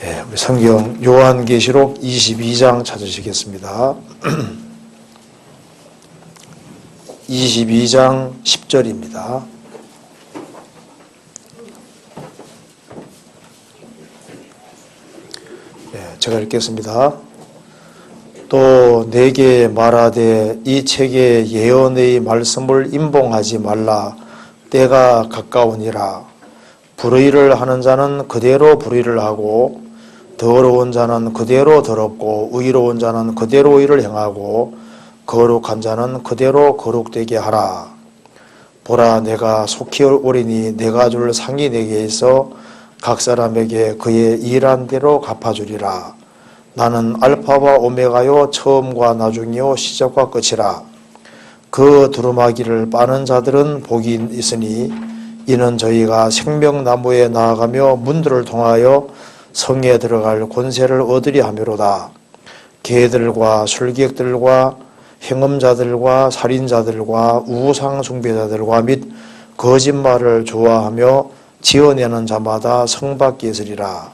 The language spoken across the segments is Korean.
우리 성경 요한계시록 22장 찾으시겠습니다. 22장 10절입니다. 제가 읽겠습니다. 또 내게 말하되 이 책의 예언의 말씀을 임봉하지 말라. 때가 가까우니라. 불의를 하는 자는 그대로 불의를 하고 더러운 자는 그대로 더럽고 의로운 자는 그대로 의를 행하고 거룩한 자는 그대로 거룩되게 하라. 보라, 내가 속히 오리니 내가 줄 상이 내게 있어 각 사람에게 그의 일한 대로 갚아주리라. 나는 알파와 오메가요 처음과 나중이요 시작과 끝이라. 그 두루마기를 빠는 자들은 복이 있으니 이는 저희가 생명나무에 나아가며 문들을 통하여 성에 들어갈 권세를 얻으려 함이로다. 개들과 술객들과 행음자들과 살인자들과 우상 숭배자들과 및 거짓말을 좋아하며 지어내는 자마다 성 밖에 있으리라.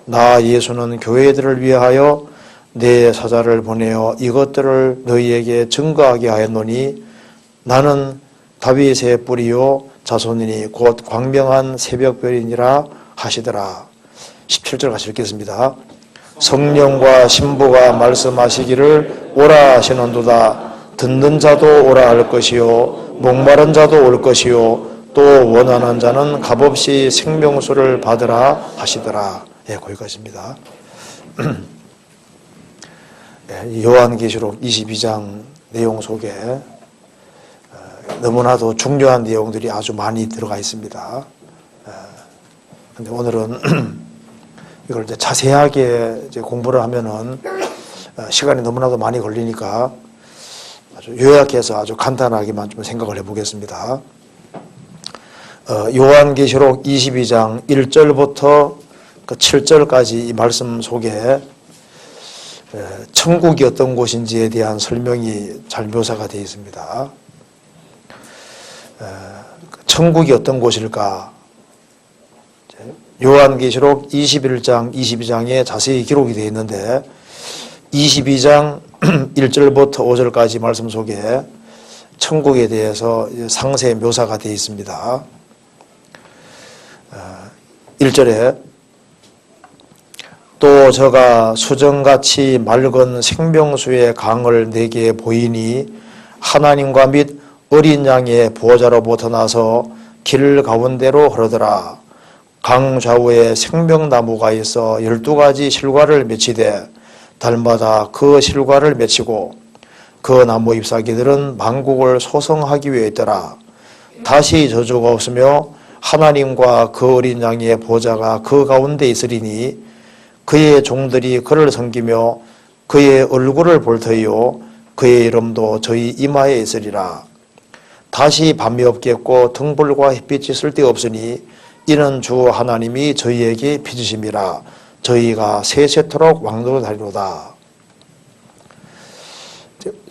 나 예수는 교회들을 위하여 내 사자를 보내어 이것들을 너희에게 증거하게 하였노니 나는 다윗의 뿌리요 자손이니 곧 광명한 새벽별이니라 하시더라. 17절 같이 읽겠습니다. 성령과 신부가 말씀하시기를 오라 하시는도다. 듣는 자도 오라 할 것이요 목마른 자도 올 것이요 또 원하는 자는 값없이 생명수를 받으라 하시더라. 거기까지입니다. 요한계시록 22장 내용 속에 너무나도 중요한 내용들이 아주 많이 들어가 있습니다. 근데 오늘은 이걸 이제 자세하게 이제 공부를 하면은 시간이 너무나도 많이 걸리니까 아주 요약해서 아주 간단하게만 좀 생각을 해보겠습니다. 요한계시록 22장 1절부터 그 7절까지 이 말씀 속에 천국이 어떤 곳인지에 대한 설명이 잘 묘사가 되어 있습니다. 천국이 어떤 곳일까? 요한계시록 21장, 22장에 자세히 기록이 되어 있는데 22장 1절부터 5절까지 말씀 속에 천국에 대해서 상세 묘사가 되어 있습니다. 1절에 또 저가 수정같이 맑은 생명수의 강을 내게 보이니 하나님과 및 어린 양의 보호자로부터 나서 길 가운데로 흐르더라. 강 좌우에 생명나무가 있어 12가지 실과를 맺히되 달마다 그 실과를 맺히고 그 나무 잎사귀들은 만국을 소성하기 위해 있더라. 다시 저주가 없으며 하나님과 그 어린 양의 보호자가 그 가운데 있으리니 그의 종들이 그를 섬기며 그의 얼굴을 볼 터이요 그의 이름도 저희 이마에 있으리라. 다시 밤이 없겠고 등불과 햇빛이 쓸데없으니 이는 주 하나님이 저희에게 빚으심이라. 저희가 세세토록 왕노릇하리로다.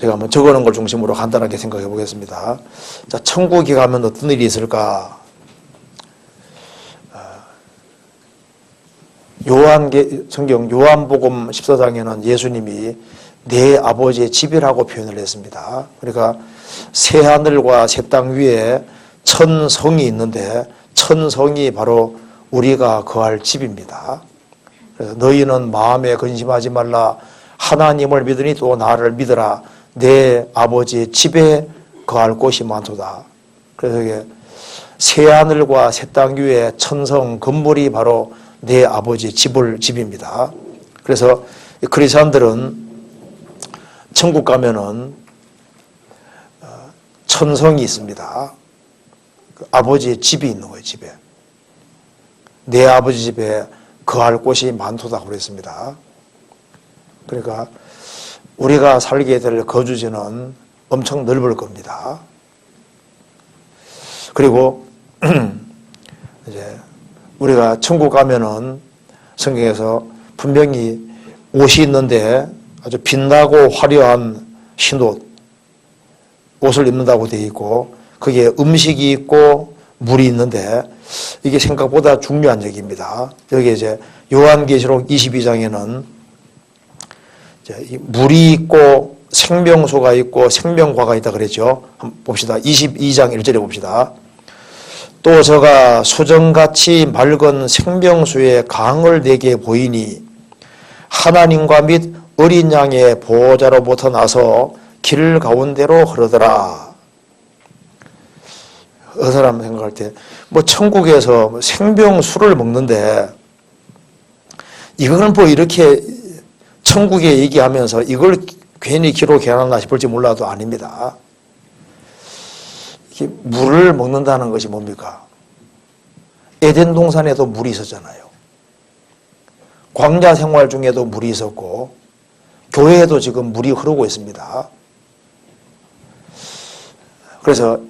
제가 한번 적어놓은 걸 중심으로 간단하게 생각해 보겠습니다. 자, 천국에 가면 어떤 일이 있을까? 성경 요한복음 14장에는 예수님이 내 아버지의 집이라고 표현을 했습니다. 그러니까 새하늘과 새 땅 위에 천성이 있는데 천성이 바로 우리가 거할 집입니다. 그래서 너희는 마음에 근심하지 말라. 하나님을 믿으니 또 나를 믿으라. 내 아버지의 집에 거할 곳이 많도다. 그래서 이게 새하늘과 새 땅 위에 천성 건물이 바로 내 아버지의 집입니다. 그래서 그리스도인들은 천국 가면은 천성이 있습니다. 아버지의 집이 있는 거예요. 집에 내 아버지 집에 거할 곳이 많도다 그랬습니다. 그러니까 우리가 살게 될 거주지는 엄청 넓을 겁니다. 그리고 이제 우리가 천국 가면은 성경에서 분명히 옷이 있는데 아주 빛나고 화려한 흰옷 옷을 입는다고 되어 있고 거기에 음식이 있고 물이 있는데 이게 생각보다 중요한 얘기입니다. 여기 이제 요한계시록 22장에는 물이 있고 생명수가 있고 생명과가 있다 그랬죠. 한번 봅시다. 22장 1절에 봅시다. 또 저가 수정같이 맑은 생명수의 강을 내게 보이니 하나님과 및 어린 양의 보호자로부터 나서 길 가운데로 흐르더라. 어떤 사람 생각할 때 뭐 천국에서 생명수를 먹는데 이거는 뭐 이렇게 천국에 얘기하면서 이걸 괜히 기록해놨나 싶을지 몰라도 아닙니다. 이게 물을 먹는다는 것이 뭡니까? 에덴 동산에도 물이 있었잖아요. 광야 생활 중에도 물이 있었고 교회에도 지금 물이 흐르고 있습니다. 그래서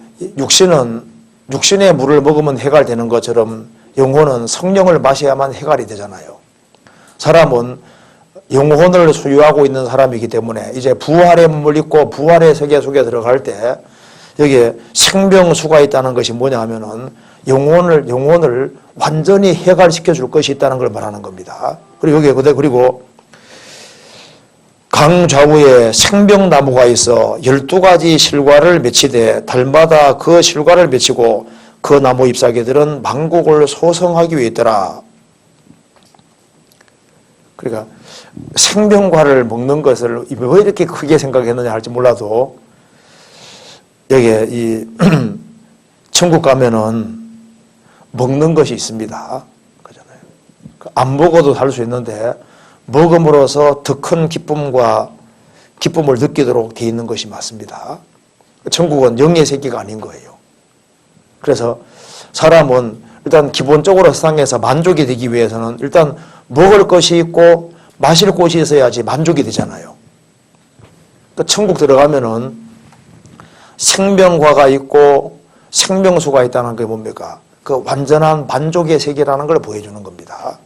육신의 물을 먹으면 해갈되는 것처럼 영혼은 성령을 마셔야만 해갈이 되잖아요. 사람은 영혼을 소유하고 있는 사람이기 때문에 이제 부활의 몸을 입고 부활의 세계 속에 들어갈 때 여기에 생명수가 있다는 것이 뭐냐 하면은 영혼을 완전히 해갈시켜 줄 것이 있다는 걸 말하는 겁니다. 그리고 여기에 그리고 강 좌우에 생명나무가 있어 12가지 실과를 맺히되 달마다 그 실과를 맺히고 그 나무 잎사귀들은 만국을 소성하기 위해 있더라. 그러니까 생명과를 먹는 것을 왜 이렇게 크게 생각했느냐 할지 몰라도 여기에 이 천국 가면은 먹는 것이 있습니다. 그잖아요. 안 먹어도 살 수 있는데 먹음으로써 더 큰 기쁨을 느끼도록 되어 있는 것이 맞습니다. 천국은 영의 세계가 아닌 거예요. 그래서 사람은 일단 기본적으로 세상에서 만족이 되기 위해서는 일단 먹을 것이 있고 마실 곳이 있어야지 만족이 되잖아요. 그러니까 천국 들어가면은 생명과가 있고 생명수가 있다는 게 뭡니까? 그 완전한 만족의 세계라는 걸 보여주는 겁니다.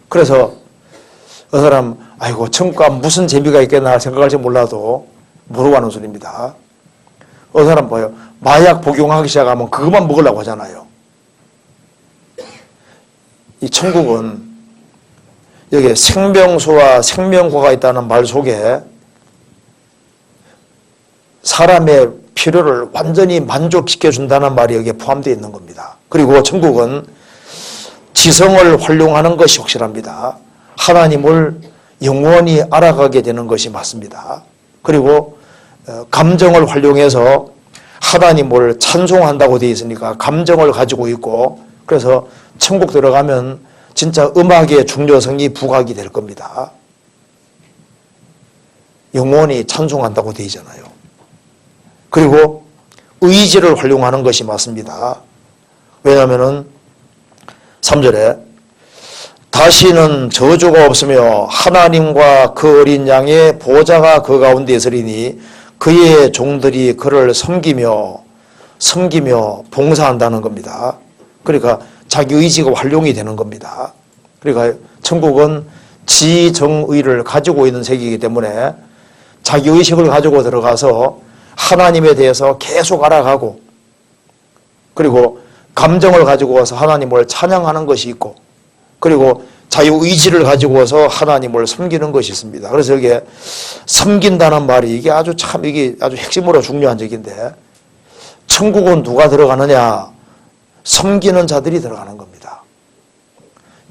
그래서 그 사람 아이고 천국 가면 무슨 재미가 있겠나 생각할지 몰라도 모르고 하는 소리입니다. 그 사람 봐요. 마약 복용하기 시작하면 그것만 먹으려고 하잖아요. 이 천국은 여기 생명수와 생명과가 있다는 말 속에 사람의 필요를 완전히 만족시켜준다는 말이 여기에 포함되어 있는 겁니다. 그리고 천국은 지성을 활용하는 것이 확실합니다. 하나님을 영원히 알아가게 되는 것이 맞습니다. 그리고 감정을 활용해서 하나님을 찬송한다고 되어 있으니까 감정을 가지고 있고 그래서 천국 들어가면 진짜 음악의 중요성이 부각이 될 겁니다. 영원히 찬송한다고 되어 있잖아요. 그리고 의지를 활용하는 것이 맞습니다. 왜냐하면 3절에 다시는 저주가 없으며 하나님과 그 어린 양의 보호자가 그 가운데 있으리니 그의 종들이 그를 섬기며 봉사한다는 겁니다. 그러니까 자기 의지가 활용이 되는 겁니다. 그러니까 천국은 지정의를 가지고 있는 세계이기 때문에 자기 의식을 가지고 들어가서 하나님에 대해서 계속 알아가고 그리고 감정을 가지고 와서 하나님을 찬양하는 것이 있고 그리고 자유의지를 가지고 와서 하나님을 섬기는 것이 있습니다. 그래서 여기에 섬긴다는 말이 이게 아주 핵심으로 중요한 얘기인데 천국은 누가 들어가느냐? 섬기는 자들이 들어가는 겁니다.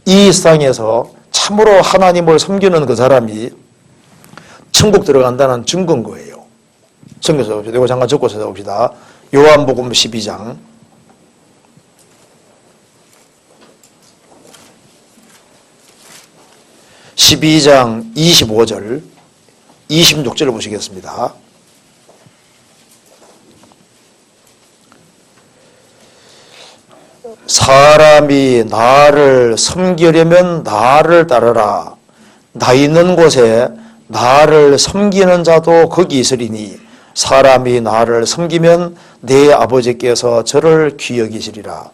이 세상에서 참으로 하나님을 섬기는 그 사람이 천국 들어간다는 증거인 거예요. 성경에서 이거 잠깐 적고 찾아봅시다. 요한복음 12장 12장 25절 26절을 보시겠습니다. 사람이 나를 섬기려면 나를 따르라. 나 있는 곳에 나를 섬기는 자도 거기 있으리니 사람이 나를 섬기면 내 아버지께서 저를 귀여기시리라.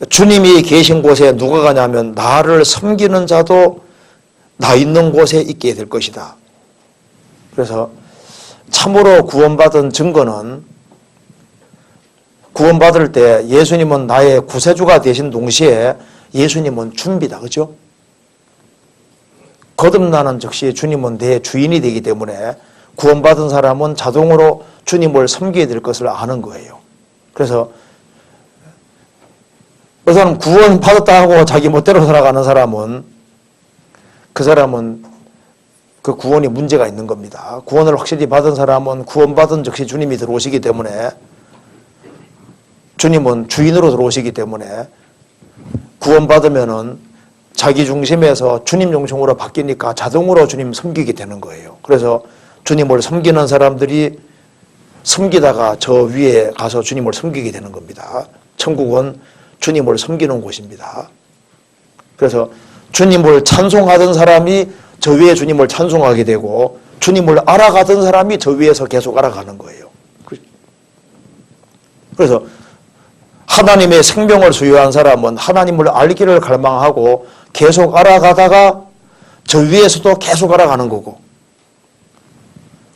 주님이 계신 곳에 누가 가냐면 나를 섬기는 자도 나 있는 곳에 있게 될 것이다. 그래서 참으로 구원받은 증거는 구원받을 때 예수님은 나의 구세주가 되신 동시에 예수님은 준비다. 그죠? 거듭나는 즉시 주님은 내 주인이 되기 때문에 구원받은 사람은 자동으로 주님을 섬기게 될 것을 아는 거예요. 그래서 그 사람 구원받았다 하고 자기 멋대로 살아가는 사람은 그 사람은 그 구원이 문제가 있는 겁니다. 구원을 확실히 받은 사람은 구원받은 즉시 주님이 들어오시기 때문에 주님은 주인으로 들어오시기 때문에 구원받으면은 자기 중심에서 주님 중심으로 바뀌니까 자동으로 주님 섬기게 되는 거예요. 그래서 주님을 섬기는 사람들이 섬기다가 저 위에 가서 주님을 섬기게 되는 겁니다. 천국은 주님을 섬기는 곳입니다. 그래서 주님을 찬송하던 사람이 저 위에 주님을 찬송하게 되고 주님을 알아가던 사람이 저 위에서 계속 알아가는 거예요. 그래서 하나님의 생명을 소유한 사람은 하나님을 알기를 갈망하고 계속 알아가다가 저 위에서도 계속 알아가는 거고,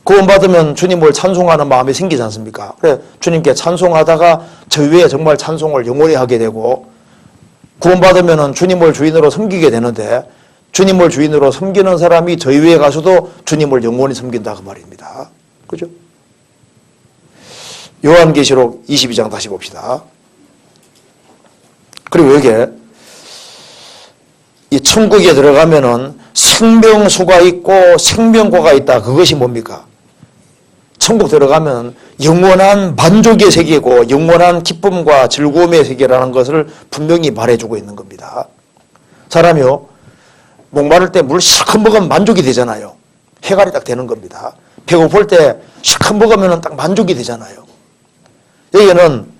구원받으면 주님을 찬송하는 마음이 생기지 않습니까? 그래 주님께 찬송하다가 저 위에 정말 찬송을 영원히 하게 되고, 구원받으면 주님을 주인으로 섬기게 되는데 주님을 주인으로 섬기는 사람이 저 위에 가서도 주님을 영원히 섬긴다 그 말입니다. 그죠? 요한계시록 22장 다시 봅시다. 그리고 여기에 이 천국에 들어가면은 생명수가 있고 생명고가 있다. 그것이 뭡니까? 천국 들어가면 영원한 만족의 세계고 영원한 기쁨과 즐거움의 세계라는 것을 분명히 말해주고 있는 겁니다. 사람이요, 목마를 때 물 실컷 먹으면 만족이 되잖아요. 해갈이 딱 되는 겁니다. 배고플 때 실컷 먹으면 딱 만족이 되잖아요. 여기는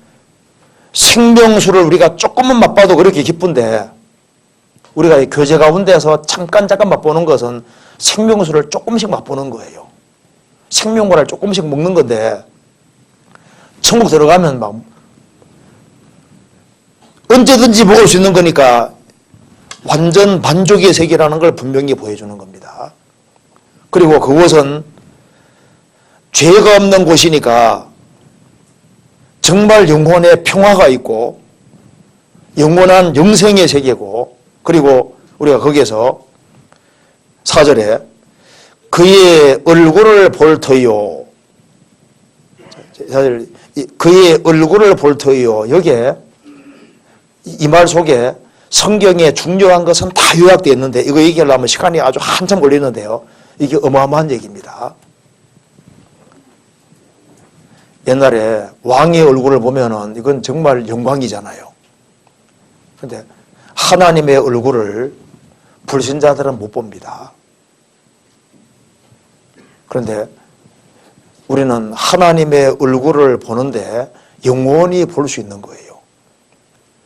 생명수를 우리가 조금만 맛봐도 그렇게 기쁜데, 우리가 교제 가운데서 잠깐 맛보는 것은 생명수를 조금씩 맛보는 거예요. 생명과를 조금씩 먹는 건데, 천국 들어가면 막 언제든지 먹을 수 있는 거니까 완전 만족의 세계라는 걸 분명히 보여주는 겁니다. 그리고 그곳은 죄가 없는 곳이니까 정말 영혼의 평화가 있고 영원한 영생의 세계고, 그리고 우리가 거기에서 4절에 그의 얼굴을 볼 터이요, 사실 그의 얼굴을 볼 터이요, 여기에 이 말 속에 성경에 중요한 것은 다 요약되어 있는데 이거 얘기하려면 시간이 아주 한참 걸리는데요, 이게 어마어마한 얘기입니다. 옛날에 왕의 얼굴을 보면은 이건 정말 영광이잖아요. 그런데 하나님의 얼굴을 불신자들은 못 봅니다. 그런데 우리는 하나님의 얼굴을 보는데 영원히 볼 수 있는 거예요.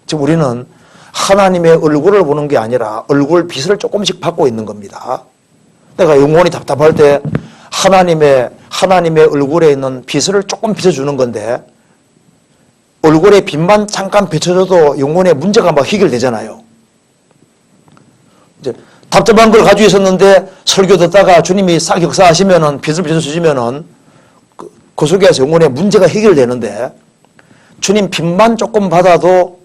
지금 우리는 하나님의 얼굴을 보는 게 아니라 얼굴 빛을 조금씩 받고 있는 겁니다. 내가 영원히 답답할 때 하나님의 얼굴에 있는 빛을 조금 비춰주는 건데, 얼굴에 빛만 잠깐 비춰줘도 영혼의 문제가 막 해결되잖아요. 이제 답답한 걸 가지고 있었는데 설교 듣다가 주님이 싹 역사하시면은 빛을 비춰주시면은 그 속에서 영혼의 문제가 해결되는데, 주님 빛만 조금 받아도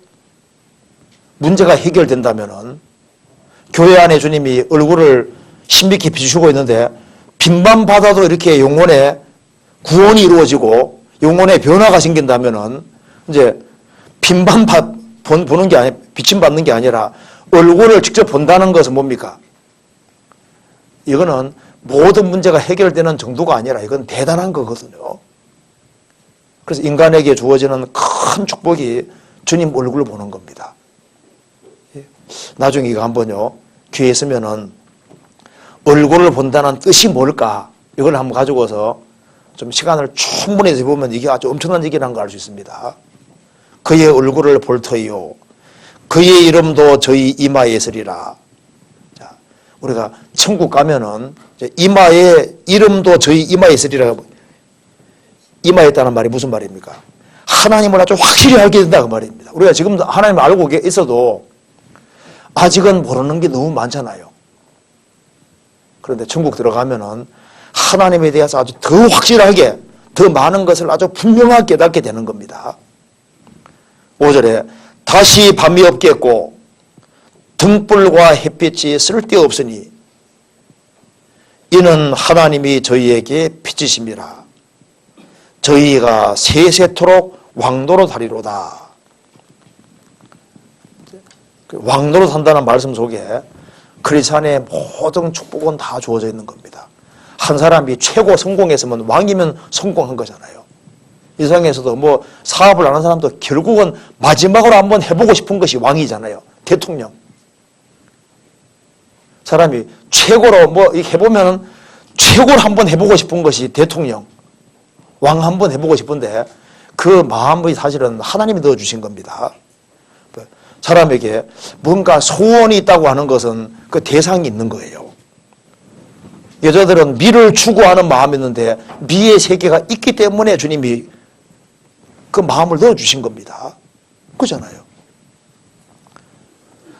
문제가 해결된다면은, 교회 안에 주님이 얼굴을 신비히 비추시고 있는데 빛만 받아도 이렇게 영혼의 구원이 이루어지고 영혼의 변화가 생긴다면은, 이제 빛만 보는 게 아니, 비침 받는 게 아니라 얼굴을 직접 본다는 것은 뭡니까? 이거는 모든 문제가 해결되는 정도가 아니라 이건 대단한 거거든요. 그래서 인간에게 주어지는 큰 축복이 주님 얼굴을 보는 겁니다. 나중에 이거 한번요, 기회 있으면은 얼굴을 본다는 뜻이 뭘까, 이걸 한번 가지고서 좀 시간을 충분히 해보면 이게 아주 엄청난 얘기라는 걸 알 수 있습니다. 그의 얼굴을 볼 터이요, 그의 이름도 저희 이마에 있으리라. 자, 우리가 천국 가면은 이마에 이름도 저희 이마에 있으리라. 이마에 있다는 말이 무슨 말입니까? 하나님을 아주 확실히 알게 된다 그 말입니다. 우리가 지금도 하나님을 알고 있어도 아직은 모르는 게 너무 많잖아요. 그런데 천국 들어가면은 하나님에 대해서 아주 더 확실하게, 더 많은 것을 아주 분명하게 깨닫게 되는 겁니다. 5절에 다시 밤이 없겠고 등불과 햇빛이 쓸데없으니 이는 하나님이 저희에게 빚으심이라. 저희가 세세토록 왕노로 다리로다. 왕노로 산다는 말씀 속에 크리스찬의 모든 축복은 다 주어져 있는 겁니다. 한 사람이 최고 성공했으면 왕이면 성공한 거잖아요. 이 세상에서도 뭐 사업을 하는 사람도 결국은 마지막으로 한번 해보고 싶은 것이 왕이잖아요. 대통령. 사람이 최고로 뭐 해보면 최고로 한번 해보고 싶은 것이 대통령. 왕 한번 해보고 싶은데 그 마음이 사실은 하나님이 넣어주신 겁니다. 사람에게 뭔가 소원이 있다고 하는 것은 그 대상이 있는 거예요. 여자들은 미를 추구하는 마음이 있는데 미의 세계가 있기 때문에 주님이 그 마음을 넣어주신 겁니다. 그렇잖아요.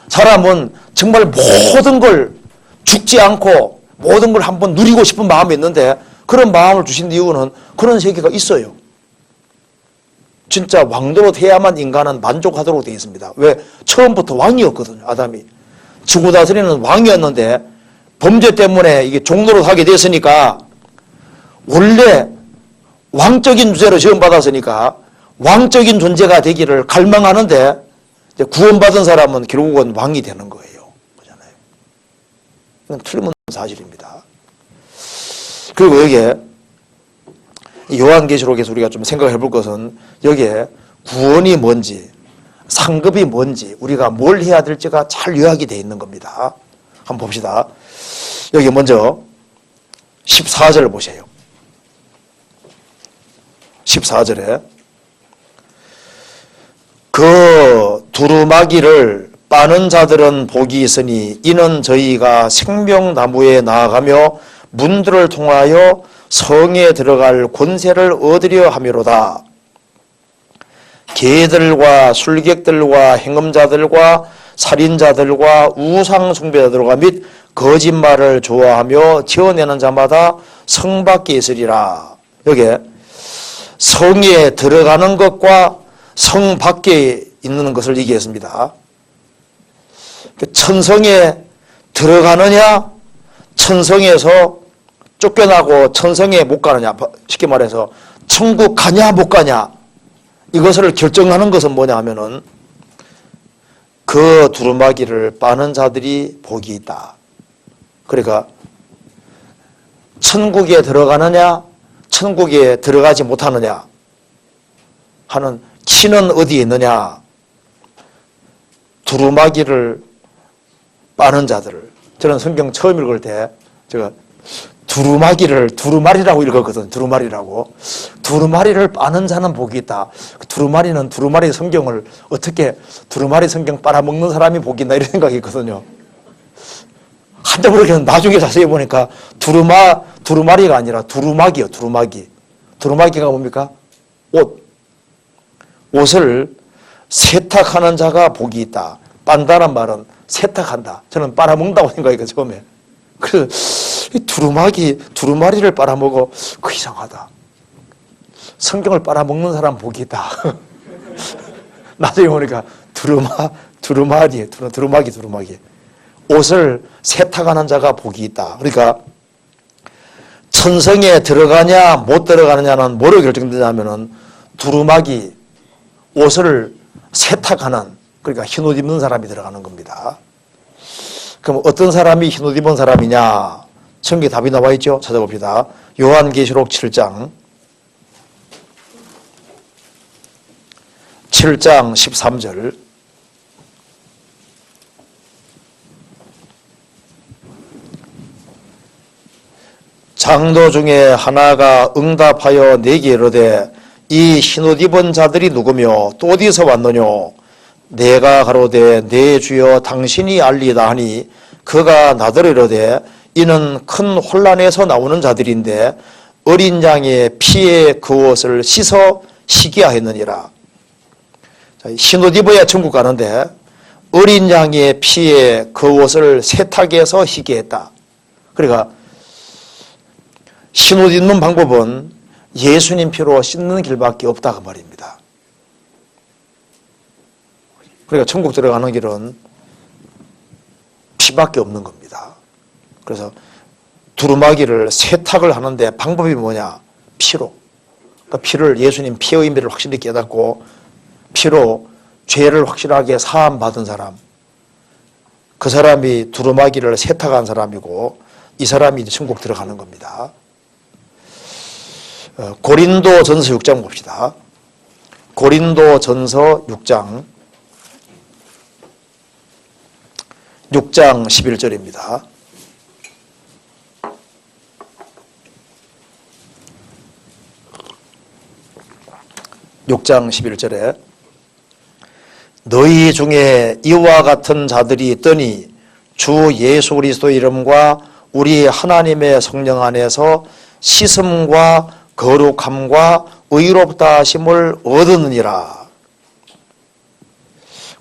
사람은 정말 모든 걸 죽지 않고 모든 걸 한번 누리고 싶은 마음이 있는데 그런 마음을 주신 이유는 그런 세계가 있어요. 진짜 왕도로 돼야만 인간은 만족하도록 되어 있습니다. 왜? 처음부터 왕이었거든요. 아담이. 지구 다스리는 왕이었는데 범죄 때문에 이게 종노릇 하게 됐으니까 원래 왕적인 주제로 지원받았으니까 왕적인 존재가 되기를 갈망하는데 이제 구원받은 사람은 결국은 왕이 되는 거예요. 그렇잖아요. 이건 틀림없는 사실입니다. 그리고 여기에 요한계시록에서 우리가 좀 생각해 볼 것은 여기에 구원이 뭔지 상급이 뭔지 우리가 뭘 해야 될지가 잘 요약이 되어 있는 겁니다. 한번 봅시다. 여기 먼저 14절을 보세요. 14절에 그 두루마기를 빠는 자들은 복이 있으니 이는 저희가 생명나무에 나아가며 문들을 통하여 성에 들어갈 권세를 얻으려 함이로다. 개들과 술객들과 행음자들과 살인자들과 우상숭배자들과 및 거짓말을 좋아하며 지어내는 자마다 성 밖에 있으리라. 여기에 성에 들어가는 것과 성 밖에 있는 것을 얘기했습니다. 천성에 들어가느냐, 천성에서 쫓겨나고 천성에 못 가느냐, 쉽게 말해서 천국 가냐 못 가냐, 이것을 결정하는 것은 뭐냐 하면은 그 두루마기를 빠는 자들이 복이 있다. 그러니까 천국에 들어가느냐 천국에 들어가지 못하느냐 하는 키는 어디에 있느냐. 두루마기를 빠는 자들을, 저는 성경 처음 읽을 때 제가 두루마기를 두루마리라고 읽었거든. 두루마리라고. 두루마리를 빠는 자는 복이 있다. 두루마리는 두루마리 성경을 어떻게 두루마리 성경 빨아먹는 사람이 복이 있나 이런 생각이 있거든요. 한자 모르겠는 나중에 자세히 보니까 두루마리가 아니라 두루마기요. 두루마기. 두루마기가 뭡니까? 옷을 세탁하는 자가 복이 있다. 빤다란 말은 세탁한다. 저는 빨아먹는다고 생각했거든요. 처음에. 그래서 이 두루마리를 빨아먹어. 그 이상하다. 성경을 빨아먹는 사람 복이 있다. 나중에 보니까 두루마기. 옷을 세탁하는 자가 복이 있다. 그러니까 천성에 들어가냐 못 들어가느냐는 뭐로 결정되냐면은 두루마기, 옷을 세탁하는, 그러니까 흰옷 입는 사람이 들어가는 겁니다. 그럼 어떤 사람이 흰옷 입은 사람이냐? 성경에 답이 나와 있죠? 찾아봅시다. 요한계시록 7장 13절. 장로 중에 하나가 응답하여 내게 이르되 이 흰옷 입은 자들이 누구며 또 어디서 왔느뇨? 내가 가로되 내 주여 당신이 알리다 하니 그가 나더러 이르되 이는 큰 혼란에서 나오는 자들인데 어린 양의 피에 그 옷을 씻어 희게 하였느니라. 흰옷 입어야 천국 가는데 어린 양의 피에 그 옷을 세탁해서 희게 했다. 그러니까 흰옷 입는 방법은 예수님 피로 씻는 길밖에 없다 그 말입니다. 그러니까 천국 들어가는 길은 피밖에 없는 겁니다. 그래서 두루마기를 세탁을 하는데 방법이 뭐냐? 피로. 그러니까 피를, 예수님 피의 의미를 확실히 깨닫고 피로 죄를 확실하게 사함받은 사람, 그 사람이 두루마기를 세탁한 사람이고 이 사람이 이제 천국 들어가는 겁니다. 고린도 전서 6장 봅시다. 고린도 전서 6장 11절입니다. 6장 11절에 너희 중에 이와 같은 자들이 있더니 주 예수 그리스도 이름과 우리 하나님의 성령 안에서 씻음과 거룩함과 의롭다 하심을 얻으느니라.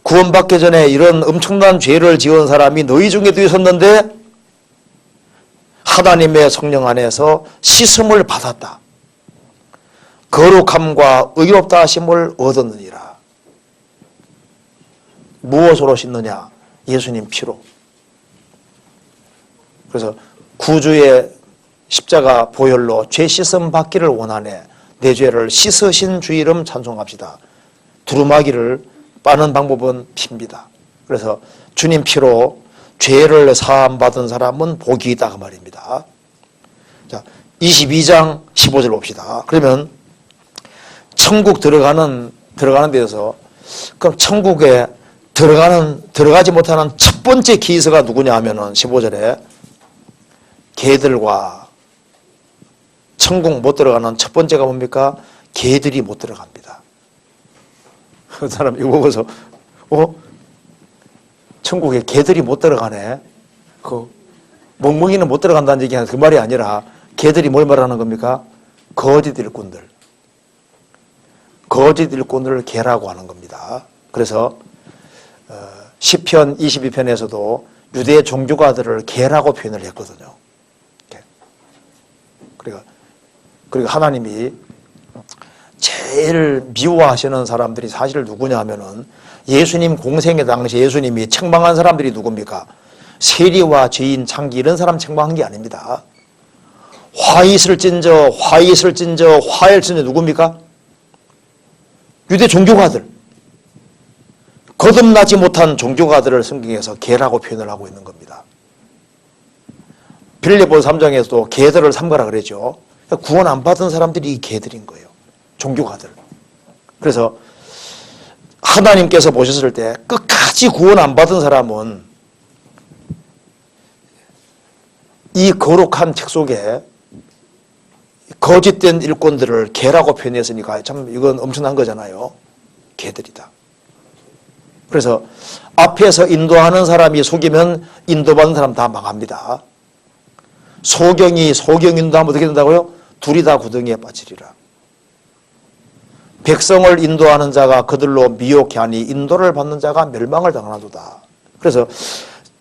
구원받기 전에 이런 엄청난 죄를 지은 사람이 너희 중에도 있었는데 하나님의 성령 안에서 씻음을 받았다. 거룩함과 의롭다 하심을 얻었느니라. 무엇으로 씻느냐? 예수님 피로. 그래서 구주의 십자가 보혈로 죄 씻음 받기를 원하네. 내 죄를 씻으신 주 이름 찬송합시다. 두루마기를 빠는 방법은 피입니다. 그래서 주님 피로 죄를 사함 받은 사람은 복이 있다 그 말입니다. 자, 22장 15절 봅시다. 그러면 천국 들어가는 데서 그럼 천국에 들어가지 못하는 첫 번째 기서가 누구냐 하면은 15절에 개들과 천국 못 들어가는 첫 번째가 뭡니까? 개들이 못 들어갑니다. 그 사람 이거 보고서 천국에 개들이 못 들어가네. 그 멍멍이는 못 들어간다는 얘기는 그 말이 아니라 개들이 뭘 말하는 겁니까? 거짓 일꾼들. 거짓 일꾼을 개라고 하는 겁니다. 그래서 시편 22편에서도 유대 종교가들을 개라고 표현을 했거든요. 그러니까 하나님이 제일 미워하시는 사람들이 사실 누구냐 하면은 예수님 공생의 당시 예수님이 책망한 사람들이 누굽니까? 세리와 죄인, 창기 이런 사람 책망한 게 아닙니다. 화 있을진저 누굽니까? 유대 종교가들. 거듭나지 못한 종교가들을 성경에서 개라고 표현을 하고 있는 겁니다. 빌립보서 3장에서도 개들을 삼가라 그랬죠. 구원 안 받은 사람들이 이 개들인 거예요. 종교가들. 그래서 하나님께서 보셨을 때 끝까지 구원 안 받은 사람은 이 거룩한 책 속에 거짓된 일꾼들을 개라고 표현했으니까 참 이건 엄청난 거잖아요. 개들이다. 그래서 앞에서 인도하는 사람이 속이면 인도받는 사람 다 망합니다. 소경 인도하면 어떻게 된다고요? 둘이 다 구덩이에 빠지리라. 백성을 인도하는 자가 그들로 미혹해 하니 인도를 받는 자가 멸망을 당하도다. 그래서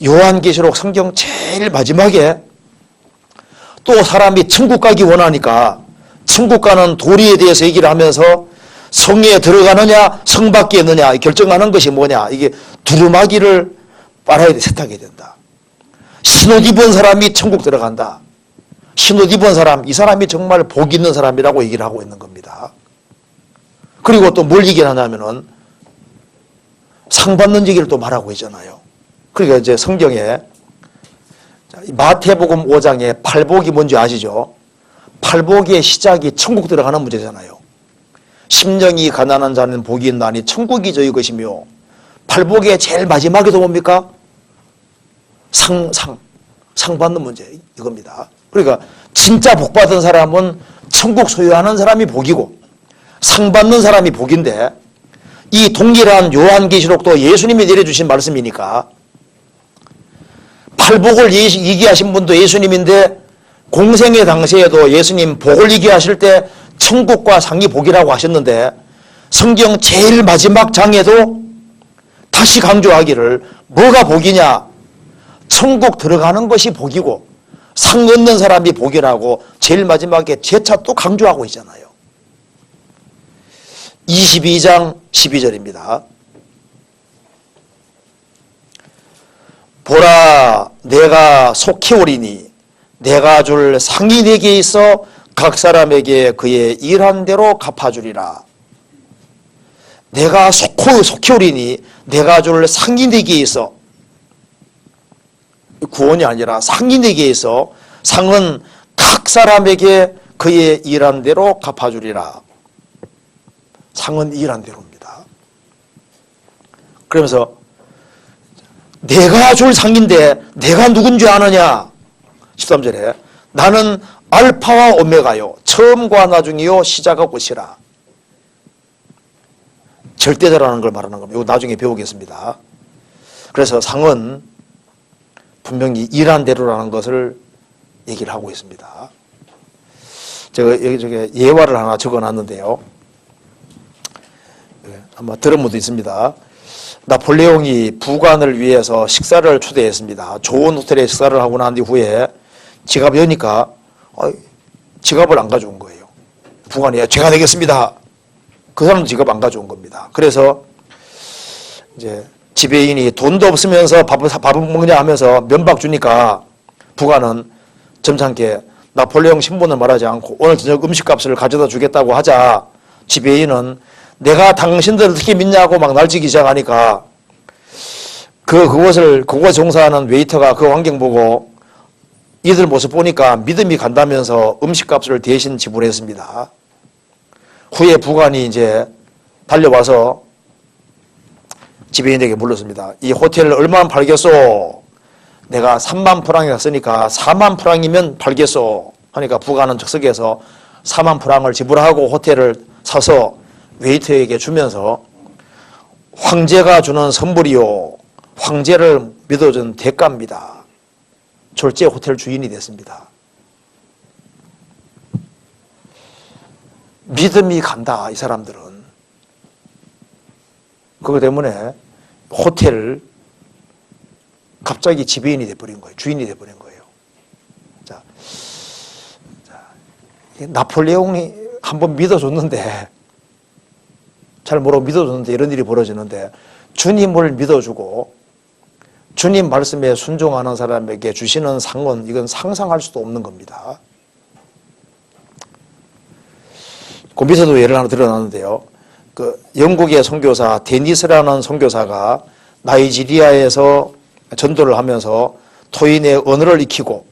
요한계시록 성경 제일 마지막에 또 사람이 천국 가기 원하니까 천국 가는 도리에 대해서 얘기를 하면서 성에 들어가느냐 성 밖에 있느냐 결정하는 것이 뭐냐. 이게 두루마기를 빨아야 돼. 세탁해야 된다. 신옷 입은 사람이 천국 들어간다. 신옷 입은 사람, 이 사람이 정말 복 있는 사람이라고 얘기를 하고 있는 겁니다. 그리고 또 뭘 얘기를 하냐면은 상 받는 얘기를 또 말하고 있잖아요. 그러니까 이제 성경에 마태복음 5장에 팔복이 뭔지 아시죠? 팔복의 시작이 천국 들어가는 문제잖아요. 심령이 가난한 자는 복이 있나니 천국이 저희 것이며, 팔복의 제일 마지막에도 뭡니까? 상 받는 문제 이겁니다. 그러니까 진짜 복 받은 사람은 천국 소유하는 사람이 복이고 상 받는 사람이 복인데, 이 동일한 요한계시록도 예수님이 내려주신 말씀이니까 팔복을 얘기하신 분도 예수님인데 공생의 당시에도 예수님 복을 얘기하실 때 천국과 상이 복이라고 하셨는데, 성경 제일 마지막 장에도 다시 강조하기를 뭐가 복이냐? 천국 들어가는 것이 복이고 상 얻는 사람이 복이라고 제일 마지막에 재차 또 강조하고 있잖아요. 22장 12절입니다. 보라, 내가 속히 오리니 내가 줄 상이 내게 있어 각 사람에게 그의 일한 대로 갚아주리라. 내가 속히 오리니 내가 줄 상이 내게 있어. 구원이 아니라 상이 내게 있어. 상은 각 사람에게 그의 일한 대로 갚아주리라. 상은 일한 대로입니다. 그러면서 내가 줄 상인데 내가 누군지 아느냐? 13절에 나는 알파와 오메가요 처음과 나중이요 시작과 끝이라. 절대자라는 걸 말하는 겁니다. 이거 나중에 배우겠습니다. 그래서 상은 분명히 일한 대로라는 것을 얘기를 하고 있습니다. 제가 여기 예화를 하나 적어놨는데요. 아마 들은 분도 있습니다. 나폴레옹이 부관을 위해서 식사를 초대했습니다. 좋은 호텔에 식사를 하고 난 후에 지갑을 여니까 지갑을 안 가져온 거예요. 부관이 제가 내겠습니다. 그 사람도 지갑 안 가져온 겁니다. 그래서 이제 지배인이 돈도 없으면서 밥을 먹냐 하면서 면박 주니까 부관은 점잖게 나폴레옹 신분을 말하지 않고 오늘 저녁 음식값을 가져다 주겠다고 하자 지배인은 내가 당신들을 어떻게 믿냐고 막 날뛰기 시작하니까 그곳에 종사하는 웨이터가 그 광경 보고 이들 모습 보니까 믿음이 간다면서 음식값을 대신 지불했습니다. 후에 부관이 이제 달려와서 지배인에게 물었습니다. 이 호텔을 얼마나 팔겠소? 내가 3만 프랑이 쓰니까 4만 프랑이면 팔겠소? 하니까 부관은 즉석에서 4만 프랑을 지불하고 호텔을 사서 웨이터에게 주면서 황제가 주는 선물이요 황제를 믿어준 대가입니다. 졸지에 호텔 주인이 됐습니다. 믿음이 간다 이 사람들은. 그것 때문에 호텔 갑자기 지배인이 돼버린 거예요. 주인이 돼버린 거예요. 자, 나폴레옹이 한번 믿어줬는데 잘 모르고 믿어줬는데 이런 일이 벌어지는데 주님을 믿어주고 주님 말씀에 순종하는 사람에게 주시는 상은 이건 상상할 수도 없는 겁니다. 그 밑에도 예를 하나 드러났는데요. 그 영국의 선교사 데니스라는 선교사가 나이지리아에서 전도를 하면서 토인의 언어를 익히고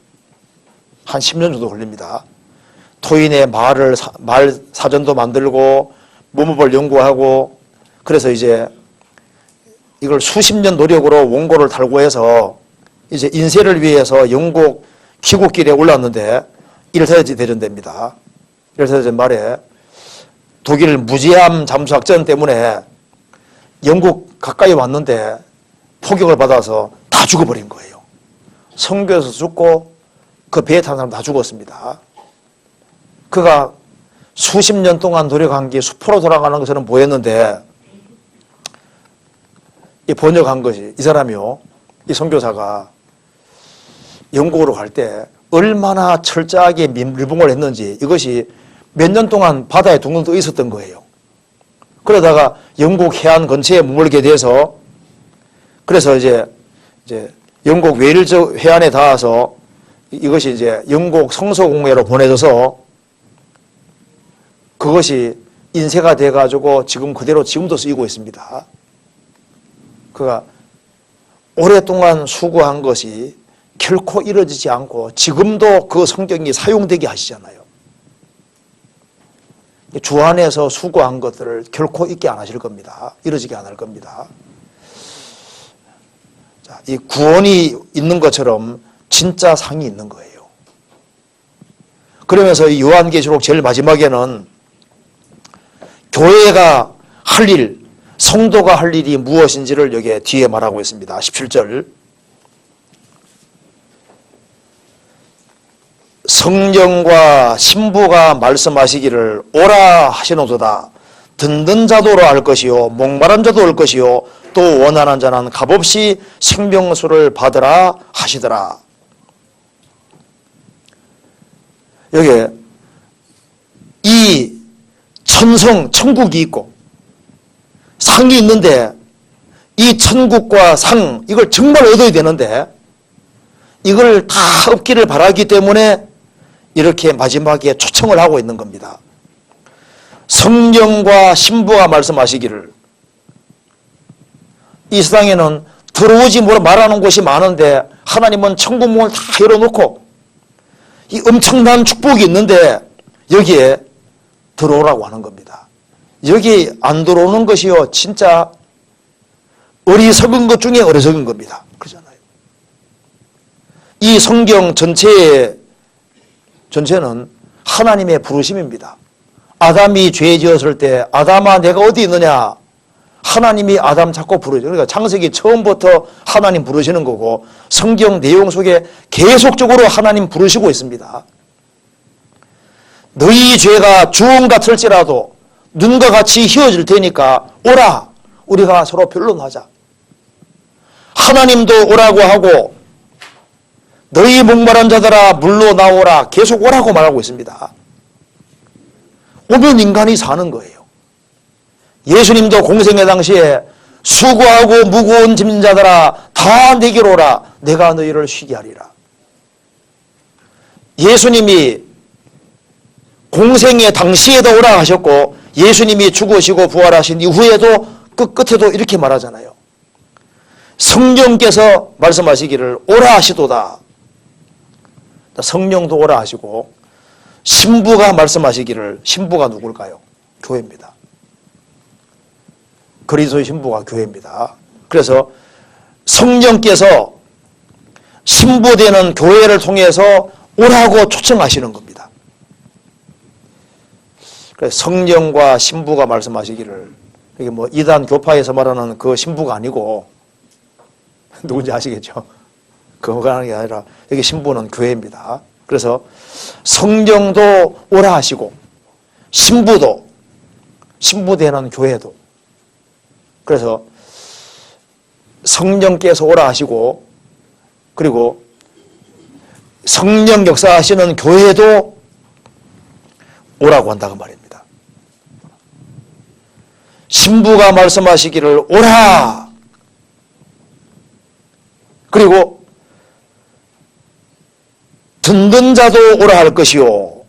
한 10년 정도 걸립니다. 토인의 말 사전도 만들고 문법을 연구하고 그래서 이제 이걸 수십 년 노력으로 원고를 달고해서 이제 인쇄를 위해서 영국 귀국길에 올랐는데 1차 대전대입니다. 1차 대전 말에 독일 무제함 잠수작전 때문에 영국 가까이 왔는데 포격을 받아서 다 죽어버린 거예요. 선교에서 죽고 그 배에 탄 사람 다 죽었습니다. 그가 수십 년 동안 노력한 게 수포로 돌아가는 것은 보였는데 이 번역한 것이 이 사람이요. 이 선교사가 영국으로 갈 때 얼마나 철저하게 밀봉을 했는지 이것이 몇 년 동안 바다에 둥둥 있었던 거예요. 그러다가 영국 해안 근처에 머물게 돼서 그래서 이제 영국 웨일즈 해안에 닿아서 이것이 이제 영국 성서공회로 보내져서 그것이 인쇄가 돼가지고 지금 그대로 지금도 쓰이고 있습니다. 그가 오랫동안 수고한 것이 결코 이루어지지 않고 지금도 그 성경이 사용되게 하시잖아요. 주 안에서 수고한 것들을 결코 잊게 안 하실 겁니다. 이루어지게 안 할 겁니다. 자, 이 구원이 있는 것처럼 진짜 상이 있는 거예요. 그러면서 이 요한계시록 제일 마지막에는 교회가 할 일, 성도가 할 일이 무엇인지를 여기에 뒤에 말하고 있습니다. 17절. 성령과 신부가 말씀하시기를 오라 하시노도다. 듣는 자도 오라 할 것이요 목마른 자도 올 것이요 또 원하는 자는 값없이 생명수를 받으라 하시더라. 여기에 이 천국이 있고 상이 있는데 이 천국과 상 이걸 정말 얻어야 되는데 이걸 다 얻기를 바라기 때문에 이렇게 마지막에 초청을 하고 있는 겁니다. 성령과 신부가 말씀하시기를 이 세상에는 들어오지 말하는 곳이 많은데 하나님은 천국 문을 다 열어놓고 이 엄청난 축복이 있는데 여기에 들어오라고 하는 겁니다. 여기 안 들어오는 것이요 진짜 어리석은 것 중에 어리석은 겁니다. 그러잖아요. 이 성경 전체는 하나님의 부르심입니다. 아담이 죄 지었을 때 아담아 내가 어디 있느냐 하나님이 아담 자꾸 부르죠. 그러니까 창세기 처음부터 하나님 부르시는 거고 성경 내용 속에 계속적으로 하나님 부르시고 있습니다. 너희 죄가 주홍 같을지라도 눈과 같이 희어질 테니까 오라 우리가 서로 변론하자. 하나님도 오라고 하고 너희 목마른 자들아 물로 나오라 계속 오라고 말하고 있습니다. 오면 인간이 사는 거예요. 예수님도 공생의 당시에 수고하고 무거운 짐진 자들아 다 내게로 오라 내가 너희를 쉬게 하리라. 예수님이 공생의 당시에도 오라 하셨고 예수님이 죽으시고 부활하신 이후에도 끝에도 이렇게 말하잖아요. 성령께서 말씀하시기를 오라 하시도다. 성령도 오라 하시고 신부가 말씀하시기를 신부가 누굴까요? 교회입니다. 그리스도의 신부가 교회입니다. 그래서 성령께서 신부되는 교회를 통해서 오라고 초청하시는 겁니다. 그래서 성령과 신부가 말씀하시기를 이게 뭐 이단 교파에서 말하는 그 신부가 아니고 누군지 아시겠죠? 그거가 하는 게 아니라 여기 신부는 교회입니다. 그래서 성령도 오라 하시고 신부도 신부되는 교회도 그래서 성령께서 오라 하시고 그리고 성령 역사하시는 교회도 오라고 한다고 말입니다. 신부가 말씀하시기를 오라 그리고 듣는 자도 오라 할 것이요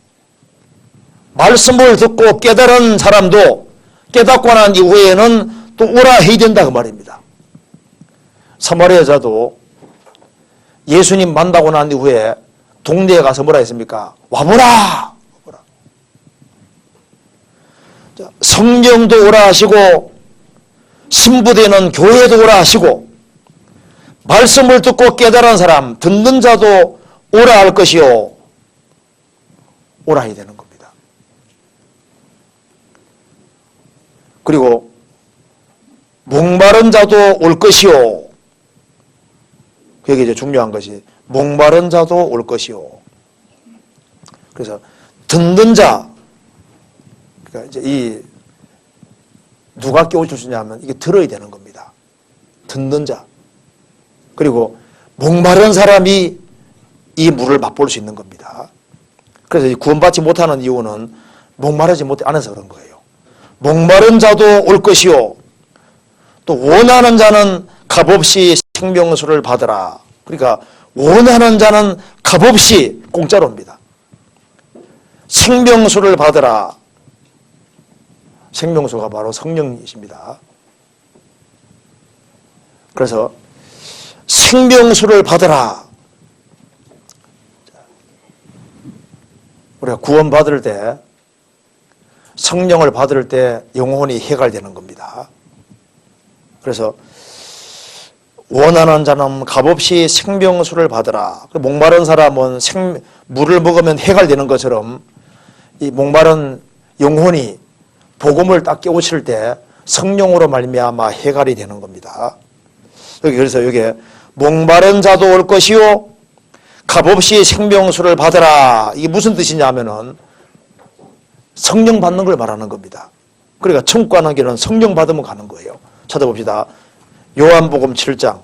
말씀을 듣고 깨달은 사람도 깨닫고 난 이후에는 또 오라 해야 된다고 말입니다. 사마리아 여자도 예수님 만나고 난 이후에 동네에 가서 뭐라 했습니까? 와보라! 성령도 오라 하시고 신부되는 교회도 오라 하시고 말씀을 듣고 깨달은 사람 듣는 자도 오라 할 것이요 오라 해야 되는 겁니다. 그리고 목마른 자도 올 것이요 그게 이제 중요한 것이 목마른 자도 올 것이요. 그래서 듣는 자 그러니까 이제 이 누가 깨워주시냐면 이게 들어야 되는 겁니다. 듣는 자 그리고 목마른 사람이 이 물을 맛볼 수 있는 겁니다. 그래서 구원받지 못하는 이유는 목마르지 못해 않아서 그런 거예요. 목마른 자도 올 것이요 또 원하는 자는 값없이 생명수를 받으라. 그러니까 원하는 자는 값없이 공짜로 옵니다. 생명수를 받으라. 생명수가 바로 성령이십니다. 그래서 생명수를 받으라. 우리가 구원받을 때 성령을 받을 때 영혼이 해갈되는 겁니다. 그래서 원하는 자는 값없이 생명수를 받으라. 목마른 사람은 물을 먹으면 해갈되는 것처럼 이 목마른 영혼이 복음을 딱 깨우칠 때 성령으로 말미암아 해갈이 되는 겁니다. 그래서 여기에 목마른 자도 올 것이요 값없이 생명수를 받으라. 이게 무슨 뜻이냐면은 성령 받는 걸 말하는 겁니다. 그러니까 천국 가는 길은 성령 받으면 가는 거예요. 찾아봅시다. 요한복음 7장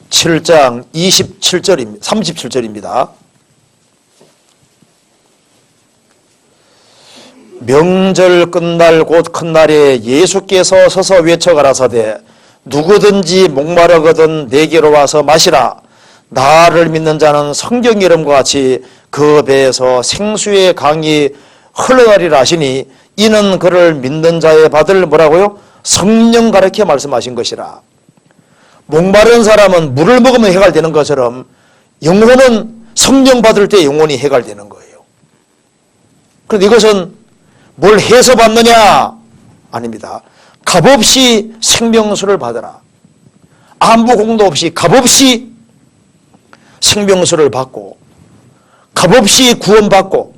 7장 27절입니다. 37절입니다. 명절 끝날 곧 큰날에 예수께서 서서 외쳐가라사대 누구든지 목마르거든 내게로 와서 마시라. 나를 믿는 자는 성경 이름과 같이 그 배에서 생수의 강이 흘러가리라 하시니 이는 그를 믿는 자의 받을 뭐라고요? 성령 가르쳐 말씀하신 것이라. 목마른 사람은 물을 먹으면 해갈되는 것처럼 영혼은 성령 받을 때 영혼이 해갈되는 거예요. 그런데 이것은 뭘 해서 받느냐? 아닙니다. 값없이 생명수를 받아라. 아무 공도 없이 값없이 생명수를 받고 값없이 구원받고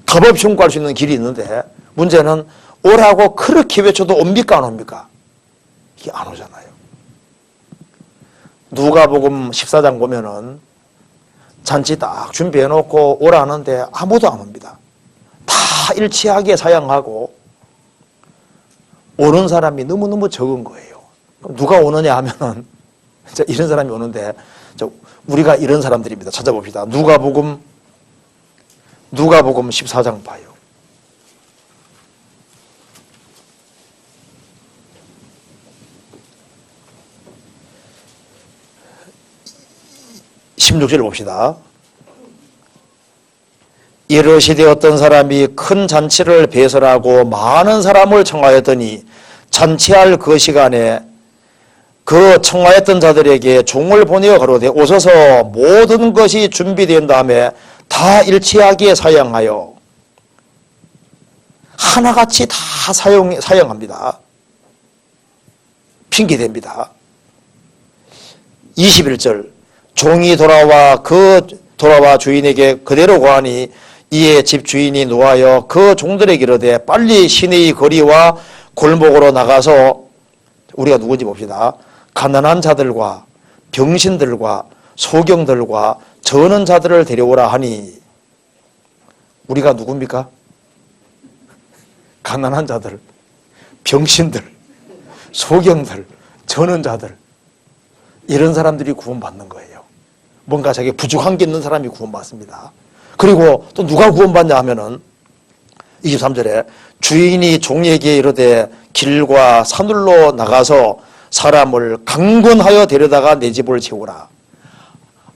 값없이 홍보할 수 있는 길이 있는데 문제는 오라고 그렇게 외쳐도 옵니까 안 옵니까? 이게 안 오잖아요. 누가복음 14장 보면은 잔치 딱 준비해 놓고 오라 하는데 아무도 안 옵니다. 다 일치하게 사양하고 오는 사람이 너무너무 적은 거예요. 그럼 누가 오느냐 하면은 이런 사람이 오는데 우리가 이런 사람들입니다. 찾아봅시다. 누가복음 14장 봐요. 16절 봅시다. 이르시되 어떤 사람이 큰 잔치를 배설하고 많은 사람을 청하였더니 잔치할 그 시간에 그 청하였던 자들에게 종을 보내어 가로되 오소서 모든 것이 준비된 다음에 다 일치하게 사양하여 하나같이 다 사용합니다. 핑계댑니다. 21절 종이 돌아와 주인에게 그대로 고하니 이에 집 주인이 노하여 그 종들에게 이르되 빨리 시내의 거리와 골목으로 나가서 우리가 누군지 봅시다. 가난한 자들과 병신들과 소경들과 저는 자들을 데려오라 하니 우리가 누굽니까? 가난한 자들, 병신들, 소경들, 저는 자들 이런 사람들이 구원받는 거예요. 뭔가 자기 부족한 게 있는 사람이 구원받습니다. 그리고 또 누가 구원받냐 하면은 23절에 주인이 종에게 이르되 길과 산울로 나가서 사람을 강권하여 데려다가 내 집을 채우라.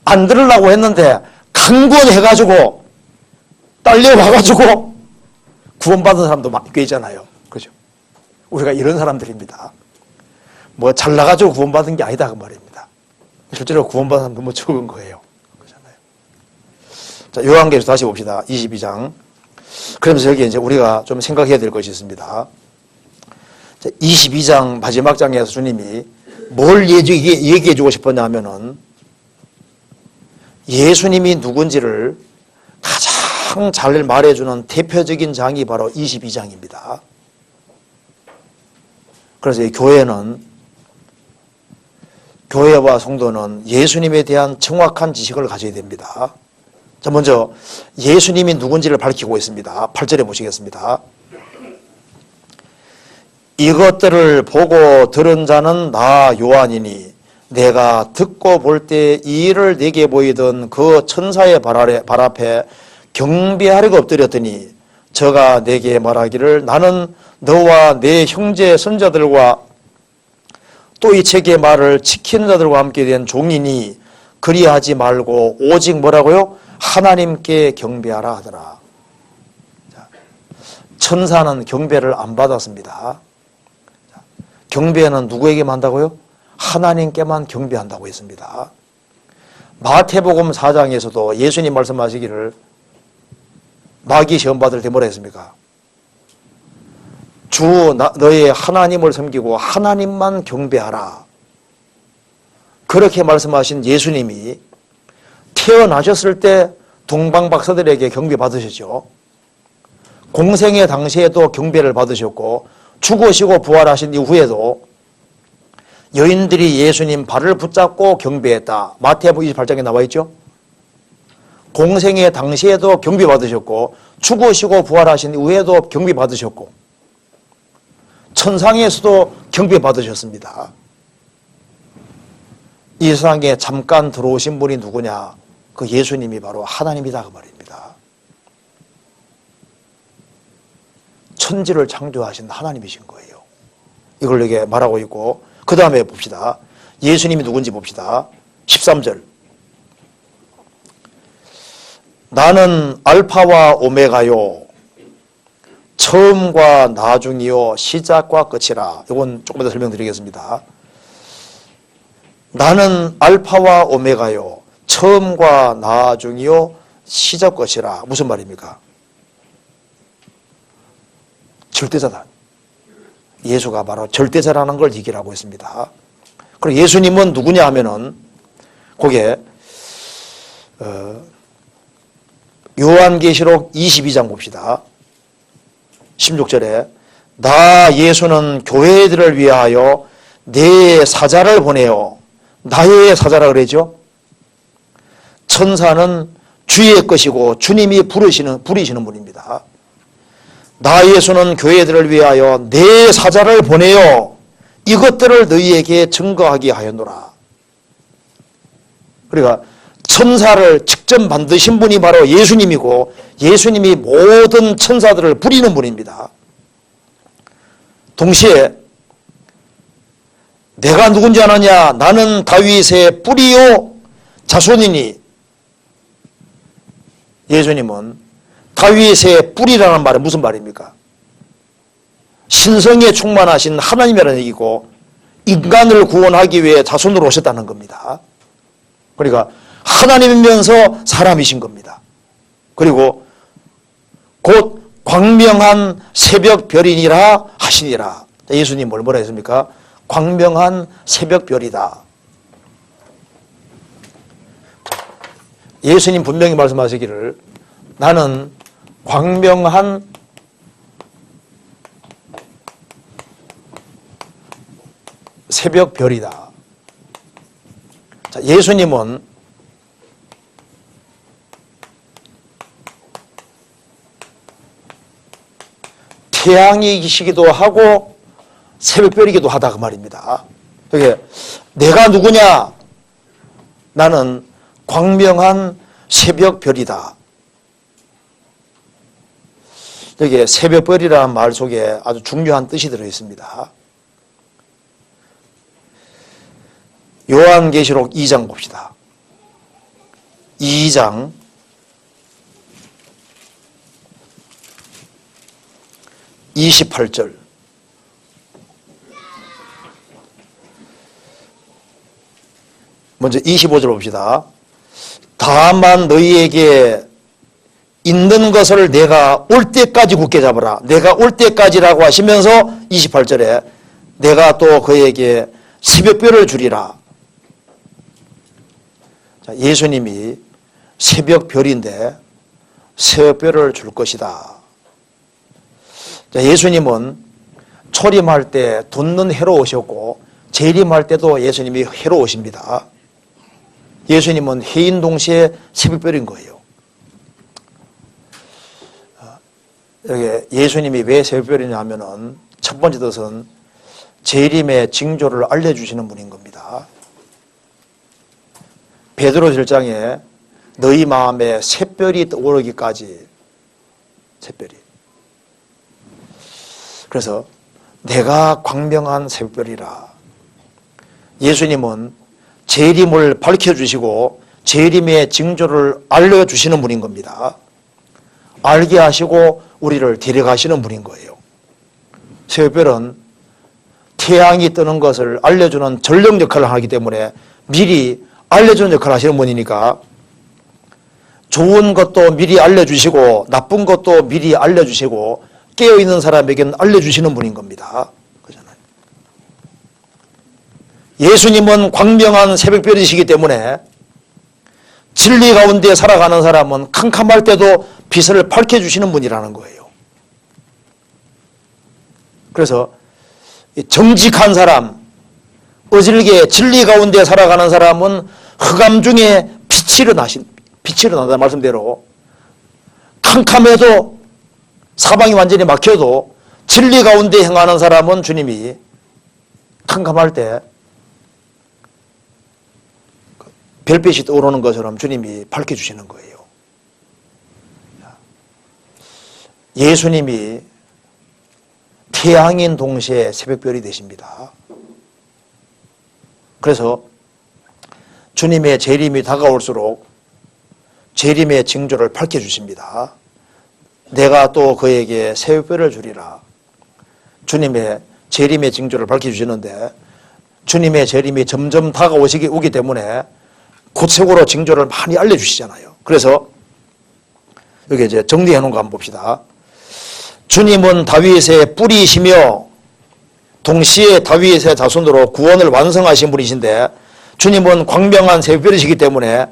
안 들으려고 했는데 강권해가지고 딸려와가지고 구원받은 사람도 꽤 있잖아요. 그죠? 우리가 이런 사람들입니다. 뭐 잘나가지고 구원받은 게 아니다 그 말입니다. 실제로 구원받은 사람 너무 적은 거예요. 그렇잖아요. 자, 요한계시록 다시 봅시다. 22장. 그러면서 여기 이제 우리가 좀 생각해야 될 것이 있습니다. 22장 마지막 장에서 주님이 뭘 얘기해 주고 싶었냐 하면은 예수님이 누군지를 가장 잘 말해주는 대표적인 장이 바로 22장입니다. 그래서 이 교회와 성도는 예수님에 대한 정확한 지식을 가져야 됩니다. 자, 먼저 예수님이 누군지를 밝히고 있습니다. 8절에 보시겠습니다. 이것들을 보고 들은 자는 나 요한이니 내가 듣고 볼 때 이 일을 내게 보이던 그 천사의 발 앞에 경배하려고 엎드렸더니 저가 내게 말하기를 나는 너와 내 형제 선자들과 또 이 책의 말을 지키는 자들과 함께 된 종이니 그리하지 말고 오직 뭐라고요? 하나님께 경배하라 하더라. 천사는 경배를 안 받았습니다. 경배는 누구에게만 한다고요? 하나님께만 경배한다고 했습니다. 마태복음 4장에서도 예수님 말씀하시기를 마귀 시험 받을 때 뭐라 했습니까? 너의 하나님을 섬기고 하나님만 경배하라. 그렇게 말씀하신 예수님이 태어나셨을 때 동방박사들에게 경배 받으셨죠. 공생의 당시에도 경배를 받으셨고 죽으시고 부활하신 이후에도 여인들이 예수님 발을 붙잡고 경배했다. 마태복음 28장에 나와 있죠. 공생의 당시에도 경배 받으셨고 죽으시고 부활하신 이후에도 경배 받으셨고 천상에서도 경배 받으셨습니다. 이 세상에 잠깐 들어오신 분이 누구냐? 그 예수님이 바로 하나님이다 그 말입니다. 천지를 창조하신 하나님이신 거예요. 이걸 여기 말하고 있고, 그 다음에 봅시다. 예수님이 누군지 봅시다. 13절. 나는 알파와 오메가요, 처음과 나중이요, 시작과 끝이라. 이건 조금 더 설명드리겠습니다. 나는 알파와 오메가요, 처음과 나중이요, 시작 끝이라. 무슨 말입니까? 절대자다. 예수가 바로 절대자라는 걸 얘기를 하고 있습니다. 그리고 예수님은 누구냐 하면은, 그게 요한계시록 22장 봅시다. 16절에 나 예수는 교회들을 위하여 내 사자를 보내요. 나의 사자라 그러죠. 천사는 주의 것이고 주님이 부르시는 분입니다. 나 예수는 교회들을 위하여 내 사자를 보내요. 이것들을 너희에게 증거하게 하였노라. 그러니까 천사를 직접 만드신 분이 바로 예수님이고, 예수님이 모든 천사들을 부리는 분입니다. 동시에 내가 누군지 아느냐? 나는 다윗의 뿌리요 자손이니. 예수님은 다윗의 뿌리라는 말은 무슨 말입니까? 신성에 충만하신 하나님이라는 얘기고, 인간을 구원하기 위해 자손으로 오셨다는 겁니다. 그러니까 하나님이면서 사람이신 겁니다. 그리고 곧 광명한 새벽별이니라 하시니라. 예수님 뭐라 했습니까? 광명한 새벽별이다. 예수님 분명히 말씀하시기를 나는 광명한 새벽별이다. 자, 예수님은 태양이시기도 하고 새벽별이기도 하다 그 말입니다. 그게 내가 누구냐? 나는 광명한 새벽별이다. 여기에 새벽별이라는 말 속에 아주 중요한 뜻이 들어 있습니다. 요한계시록 2장 봅시다. 2장 28절. 먼저 25절 봅시다. 다만 너희에게 있는 것을 내가 올 때까지 굳게 잡으라. 내가 올 때까지라고 하시면서 28절에 내가 또 그에게 새벽별을 주리라. 자, 예수님이 새벽별인데 새벽별을 줄 것이다. 자, 예수님은 초림할 때 돋는 해로 오셨고 재림할 때도 예수님이 해로 오십니다. 예수님은 해인 동시에 새벽별인 거예요. 여기 예수님이 왜 새벽별이냐 하면은 첫 번째 뜻은 재림의 징조를 알려주시는 분인 겁니다. 베드로 1장에 너희 마음에 샛별이 떠오르기까지, 샛별이. 그래서 내가 광명한 새벽별이라. 예수님은 재림을 밝혀주시고 재림의 징조를 알려주시는 분인 겁니다. 알게 하시고 우리를 데려가시는 분인 거예요. 새벽별은 태양이 뜨는 것을 알려주는 전력 역할을 하기 때문에 미리 알려주는 역할을 하시는 분이니까 좋은 것도 미리 알려주시고 나쁜 것도 미리 알려주시고 깨어있는 사람에게는 알려주시는 분인 겁니다. 그렇잖아요. 예수님은 광명한 새벽별이시기 때문에 진리 가운데 살아가는 사람은 캄캄할 때도 빛을 밝혀주시는 분이라는 거예요. 그래서 정직한 사람, 어질게 진리 가운데 살아가는 사람은 흑암 중에 빛이 일어난다는 말씀대로 캄캄해도 사방이 완전히 막혀도 진리 가운데 행하는 사람은 주님이 캄캄할 때 별빛이 떠오르는 것처럼 주님이 밝혀주시는 거예요. 예수님이 태양인 동시에 새벽별이 되십니다. 그래서 주님의 재림이 다가올수록 재림의 징조를 밝혀주십니다. 내가 또 그에게 새벽별을 주리라. 주님의 재림의 징조를 밝혀주시는데 주님의 재림이 점점 오기 때문에 구체적으로 징조를 많이 알려주시잖아요. 그래서 여기 이제 정리해 놓은 거 한번 봅시다. 주님은 다윗의 뿌리이시며 동시에 다윗의 자손으로 구원을 완성하신 분이신데 주님은 광명한 새벽별이시기 때문에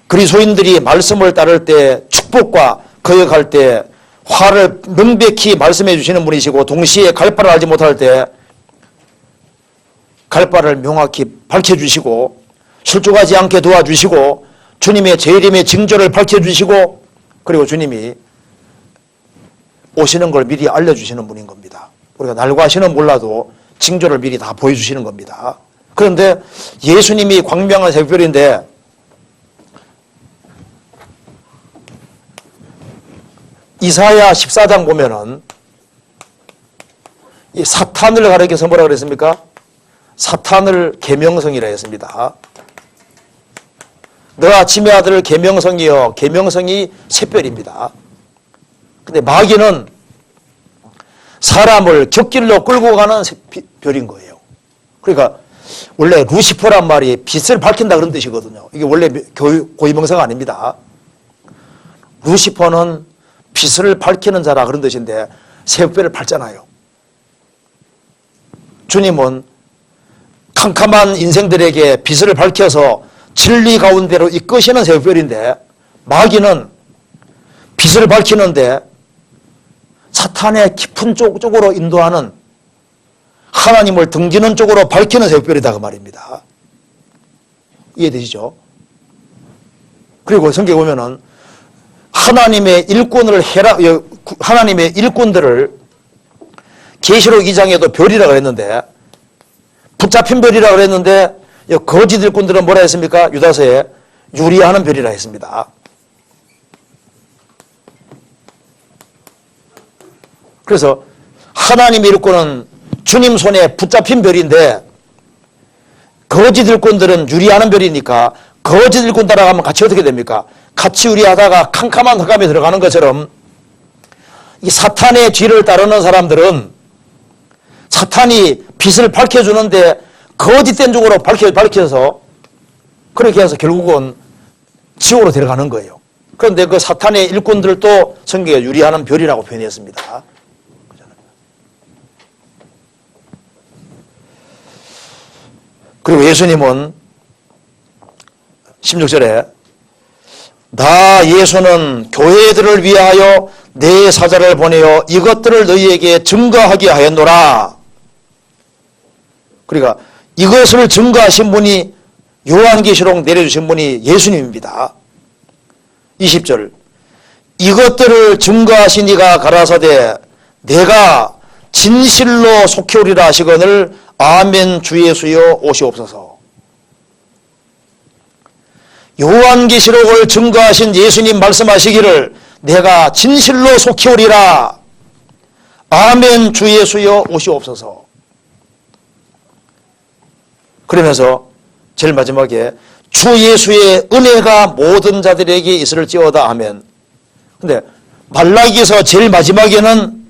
그리스도인들이 말씀을 따를 때 축복과 거역할 때 화를 명백히 말씀해 주시는 분이시고 동시에 갈 바를 알지 못할 때 갈 바를 명확히 밝혀주시고 실족하지 않게 도와주시고 주님의 재림의 징조를 밝혀주시고 그리고 주님이 오시는 걸 미리 알려주시는 분인 겁니다. 우리가 날과 시는 몰라도 징조를 미리 다 보여주시는 겁니다. 그런데 예수님이 광명한 새벽별인데 이사야 14장 보면은 이 사탄을 가리켜서 뭐라 그랬습니까? 사탄을 계명성이라 했습니다. 너 아침의 아들 계명성이여, 계명성이 샛별입니다. 근데 마귀는 사람을 곁길로 끌고 가는 별인 거예요. 그러니까 원래 루시퍼란 말이 빛을 밝힌다 그런 뜻이거든요. 이게 원래 고유명사가 아닙니다. 루시퍼는 빛을 밝히는 자라 그런 뜻인데 새벽별을 밝잖아요. 주님은 캄캄한 인생들에게 빛을 밝혀서 진리 가운데로 이끄시는 새벽별인데 마귀는 빛을 밝히는데 사탄의 깊은 쪽으로 인도하는 하나님을 등지는 쪽으로 밝히는 새벽별이다 그 말입니다. 이해되시죠? 그리고 성경에 보면은 하나님의 일꾼들을 계시록 2장에도 별이라고 했는데 붙잡힌 별이라고 그랬는데 거짓 일꾼들은 뭐라 했습니까? 유다서에 유리하는 별이라 했습니다. 그래서 하나님의 일꾼은 주님 손에 붙잡힌 별인데 거짓 일꾼들은 유리하는 별이니까 거짓 일꾼 따라가면 같이 어떻게 됩니까? 같이 유리하다가 캄캄한 흑암에 들어가는 것처럼 이 사탄의 뒤를 따르는 사람들은 사탄이 빛을 밝혀주는데 거짓된 쪽으로 밝혀서 그렇게 해서 결국은 지옥으로 들어가는 거예요. 그런데 그 사탄의 일꾼들도 성경에 유리하는 별이라고 표현했습니다. 그리고 예수님은 16절에 나 예수는 교회들을 위하여 내 사자를 보내어 이것들을 너희에게 증거하게 하였노라. 그러니까 이것을 증거하신 분이 요한계시록 내려주신 분이 예수님입니다. 20절 이것들을 증거하신 이가 가라사대 내가 진실로 속히 오리라 하시거늘 아멘 주 예수여 오시옵소서. 요한계시록을 증거하신 예수님 말씀하시기를 내가 진실로 속히 오리라 아멘 주 예수여 오시옵소서. 그러면서 제일 마지막에 주 예수의 은혜가 모든 자들에게 있을지어다 아멘. 근데 말라기서 제일 마지막에는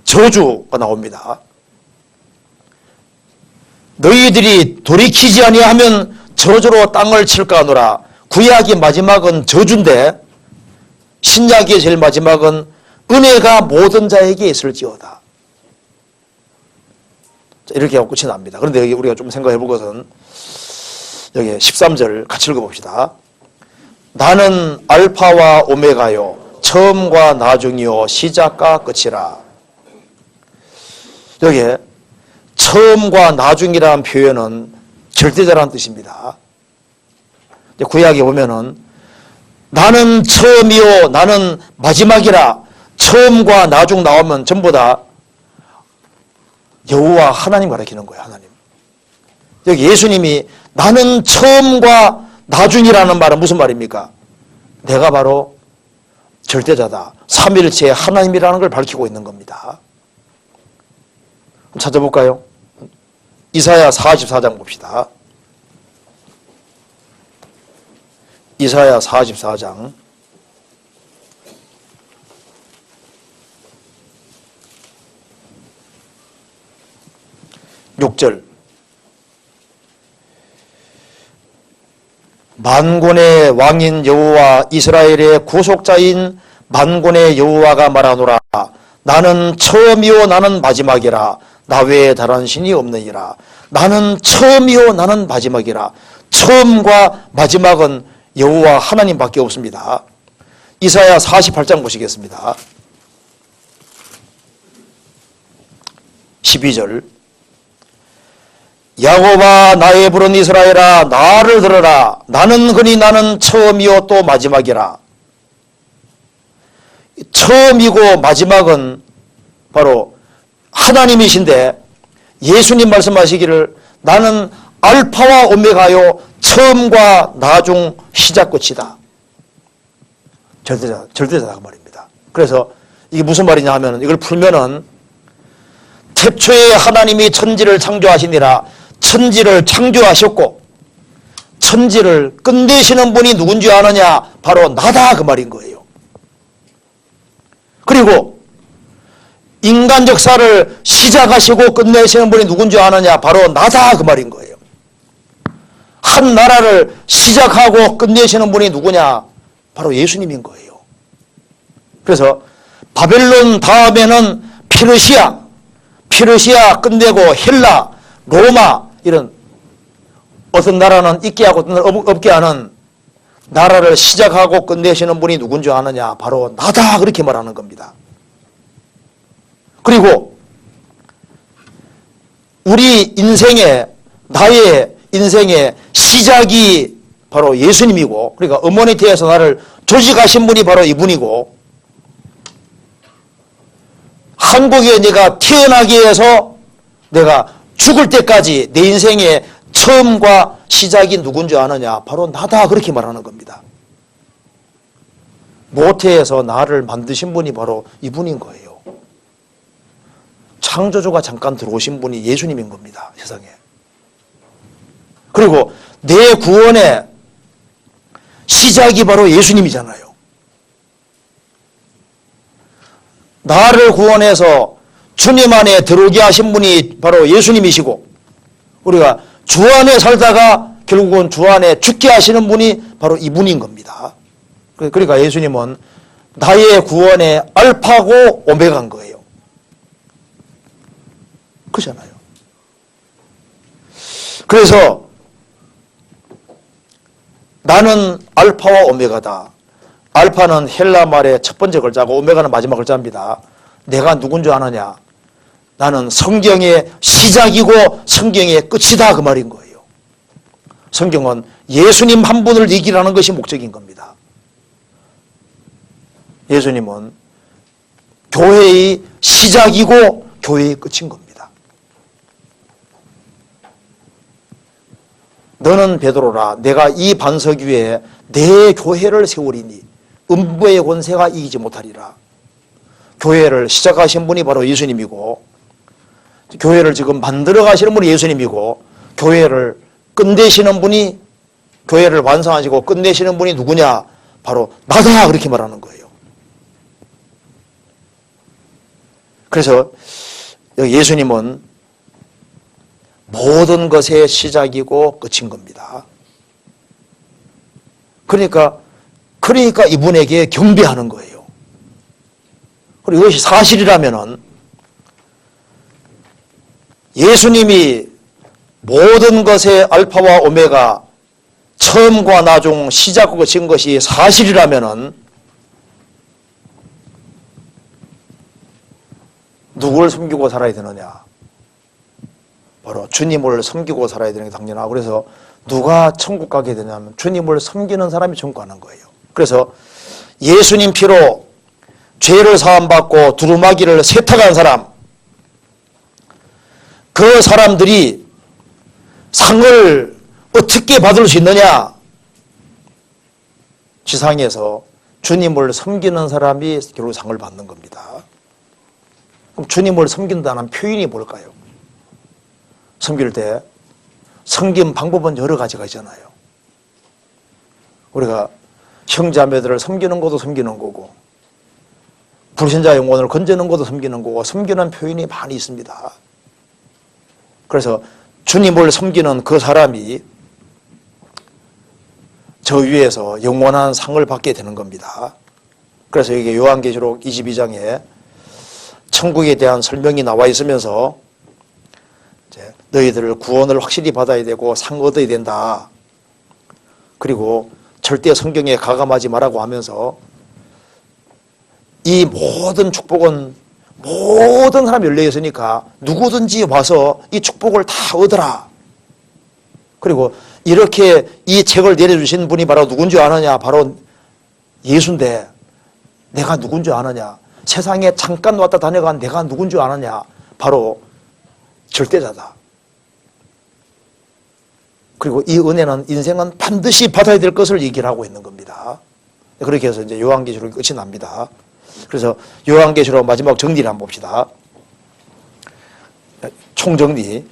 저주가 나옵니다. 너희들이 돌이키지 아니하면 저주로 땅을 칠까 하노라. 구약의 마지막은 저주인데 신약의 제일 마지막은 은혜가 모든 자에게 있을지어다. 이렇게 하고 끝이 납니다. 그런데 여기 우리가 좀 생각해 볼 것은 여기 13절 같이 읽어봅시다. 나는 알파와 오메가요 처음과 나중이요 시작과 끝이라. 여기에 처음과 나중이라는 표현은 절대자라는 뜻입니다. 구약에 보면은 나는 처음이요 나는 마지막이라 처음과 나중 나오면 전부 다 여호와 하나님 가리키는 거예요. 하나님. 여기 예수님이 나는 처음과 나중이라는 말은 무슨 말입니까? 내가 바로 절대자다. 삼위일체 하나님이라는 걸 밝히고 있는 겁니다. 찾아볼까요? 이사야 44장 봅시다. 이사야 44장 6절. 만군의 왕인 여호와 이스라엘의 구속자인 만군의 여호와가 말하노라. 나는 처음이요 나는 마지막이라. 나 외에 다른 신이 없느니라. 나는 처음이요 나는 마지막이라. 처음과 마지막은 여호와 하나님밖에 없습니다. 이사야 48장 보시겠습니다. 12절. 야곱아 나의 부른 이스라엘아 나를 들어라. 나는 그니 나는 처음이요 또 마지막이라. 처음이고 마지막은 바로 하나님이신데 예수님 말씀하시기를 나는 알파와 오메가요 처음과 나중 시작 끝이다. 절대자가 말입니다. 그래서 이게 무슨 말이냐 하면 이걸 풀면은 태초에 하나님이 천지를 창조하시니라. 천지를 창조하셨고 천지를 끝내시는 분이 누군지 아느냐? 바로 나다 그 말인 거예요. 그리고 인간 역사를 시작하시고 끝내시는 분이 누군지 아느냐? 바로 나다 그 말인 거예요. 한 나라를 시작하고 끝내시는 분이 누구냐? 바로 예수님인 거예요. 그래서 바벨론 다음에는 페르시아 끝내고 헬라, 로마 이런 어떤 나라는 있게 하고 어떤 없게 하는 나라를 시작하고 끝내시는 분이 누군지 아느냐? 바로 나다 그렇게 말하는 겁니다. 그리고 우리 인생의 나의 인생의 시작이 바로 예수님이고 그러니까 어머니태에서 나를 조직하신 분이 바로 이분이고 한국에 내가 태어나기 위해서 내가 죽을 때까지 내 인생의 처음과 시작이 누군지 아느냐? 바로 나다 그렇게 말하는 겁니다. 모태에서 나를 만드신 분이 바로 이분인 거예요. 창조주가 잠깐 들어오신 분이 예수님인 겁니다. 세상에. 그리고 내 구원의 시작이 바로 예수님이잖아요. 나를 구원해서 주님 안에 들어오게 하신 분이 바로 예수님이시고 우리가 주 안에 살다가 결국은 주 안에 죽게 하시는 분이 바로 이분인 겁니다. 그러니까 예수님은 나의 구원의 알파고 오메가인 거예요. 그렇잖아요. 그래서 나는 알파와 오메가다. 알파는 헬라 말의 첫 번째 글자고 오메가는 마지막 글자입니다. 내가 누군 줄 아느냐? 나는 성경의 시작이고 성경의 끝이다 그 말인 거예요. 성경은 예수님 한 분을 얘기하는 것이 목적인 겁니다. 예수님은 교회의 시작이고 교회의 끝인 겁니다. 너는 베드로라. 내가 이 반석 위에 내 교회를 세우리니 음부의 권세가 이기지 못하리라. 교회를 시작하신 분이 바로 예수님이고 교회를 지금 만들어 가시는 분이 예수님이고 교회를 끝내시는 분이 교회를 완성하시고 끝내시는 분이 누구냐? 바로 나다 그렇게 말하는 거예요. 그래서 예수님은 모든 것의 시작이고 끝인 겁니다. 그러니까 이분에게 경배하는 거예요. 그리고 이것이 사실이라면은 예수님이 모든 것의 알파와 오메가 처음과 나중 시작과 끝인 것이 사실이라면은 누구를 섬기고 살아야 되느냐? 바로 주님을 섬기고 살아야 되는 게 당연하고 그래서 누가 천국 가게 되냐면 주님을 섬기는 사람이 천국 가는 거예요. 그래서 예수님 피로 죄를 사함받고 두루마기를 세탁한 사람 그 사람들이 상을 어떻게 받을 수 있느냐? 지상에서 주님을 섬기는 사람이 결국 상을 받는 겁니다. 그럼 주님을 섬긴다는 표현이 뭘까요? 섬길 때 섬김 방법은 여러 가지가 있잖아요. 우리가 형제자매들을 섬기는 것도 섬기는 거고, 불신자 영혼을 건지는 것도 섬기는 거고, 섬기는 표현이 많이 있습니다. 그래서 주님을 섬기는 그 사람이 저 위에서 영원한 상을 받게 되는 겁니다. 그래서 이게 요한계시록 22장에 천국에 대한 설명이 나와 있으면서 이제 너희들 구원을 확실히 받아야 되고 상 얻어야 된다. 그리고 절대 성경에 가감하지 말라고 하면서 이 모든 축복은 모든 사람이 열려 있으니까 누구든지 와서 이 축복을 다 얻어라. 그리고 이렇게 이 책을 내려주신 분이 바로 누군지 아느냐? 바로 예수인데 내가 누군지 아느냐? 세상에 잠깐 왔다 다녀간 내가 누군지 아느냐? 바로 절대자다. 그리고 이 은혜는 인생은 반드시 받아야 될 것을 얘기를 하고 있는 겁니다. 그렇게 해서 이제 요한계시록이 끝이 납니다. 그래서 요한계시록 마지막 정리를 한번 봅시다. 총정리.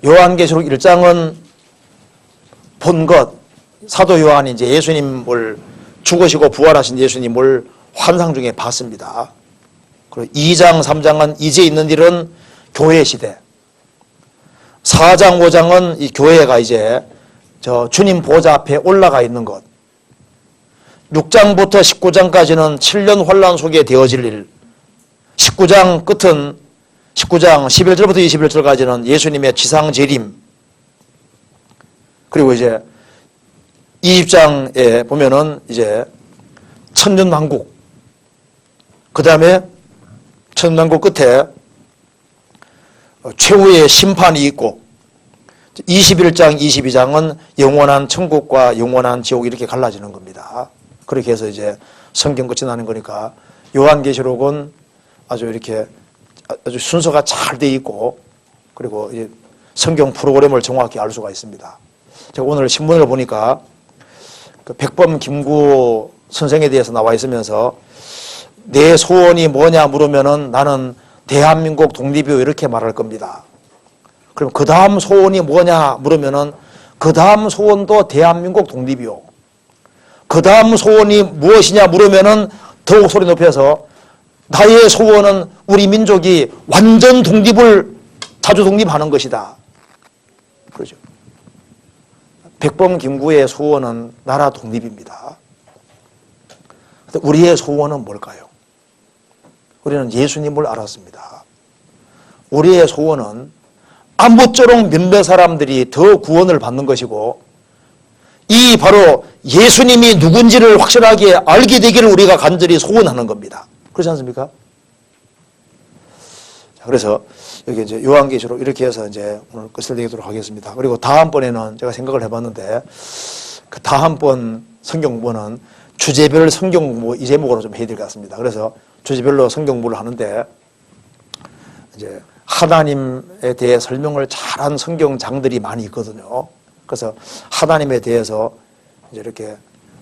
요한계시록 1장은 본 것, 사도 요한이 이제 예수님을 죽으시고 부활하신 예수님을 환상 중에 봤습니다. 그리고 2장, 3장은 이제 있는 일은 교회 시대. 4장, 5장은 이 교회가 이제 저 주님 보좌 앞에 올라가 있는 것. 6장부터 19장까지는 7년 환란 속에 되어질 일. 19장 끝은 19장 11절부터 21절까지는 예수님의 지상 재림. 그리고 이제 20장에 보면은 이제 천년왕국. 그 다음에 천년왕국 끝에 최후의 심판이 있고 21장, 22장은 영원한 천국과 영원한 지옥 이렇게 갈라지는 겁니다. 그렇게 해서 이제 성경 끝이 나는 거니까 요한계시록은 아주 이렇게 아주 순서가 잘 돼 있고 그리고 이제 성경 프로그램을 정확히 알 수가 있습니다. 제가 오늘 신문을 보니까 그 백범 김구 선생에 대해서 나와 있으면서 내 소원이 뭐냐 물으면은 나는 대한민국 독립이요 이렇게 말할 겁니다. 그럼 그 다음 소원이 뭐냐 물으면은 그 다음 소원도 대한민국 독립이요. 그 다음 소원이 무엇이냐 물으면은 더욱 소리 높여서 나의 소원은 우리 민족이 완전 독립을 자주 독립하는 것이다. 그러죠. 백범 김구의 소원은 나라 독립입니다. 우리의 소원은 뭘까요? 우리는 예수님을 알았습니다. 우리의 소원은 아무쪼록 몇몇 사람들이 더 구원을 받는 것이고 이 바로 예수님이 누군지를 확실하게 알게 되기를 우리가 간절히 소원하는 겁니다. 그렇지 않습니까? 자, 그래서 여기 이제 요한계시록 이렇게 해서 이제 오늘 끝을 내도록 하겠습니다. 그리고 다음번에는 제가 생각을 해봤는데 그 다음번 성경 공부는 주제별 성경 공부 이 제목으로 좀 해야 될 것 같습니다. 그래서 주제별로 성경 공부를 하는데 이제 하나님에 대해 설명을 잘한 성경장들이 많이 있거든요. 그래서 하나님에 대해서 이제 이렇게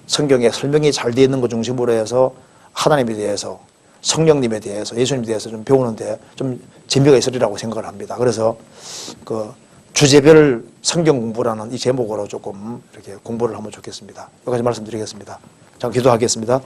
성경에 설명이 잘 되어 있는 것 중심으로 해서 하나님에 대해서 성령님에 대해서 예수님에 대해서 좀 배우는데 좀 재미가 있으리라고 생각을 합니다. 그래서 그 주제별 성경 공부라는 이 제목으로 조금 이렇게 공부를 하면 좋겠습니다. 여기까지 말씀드리겠습니다. 자, 기도하겠습니다.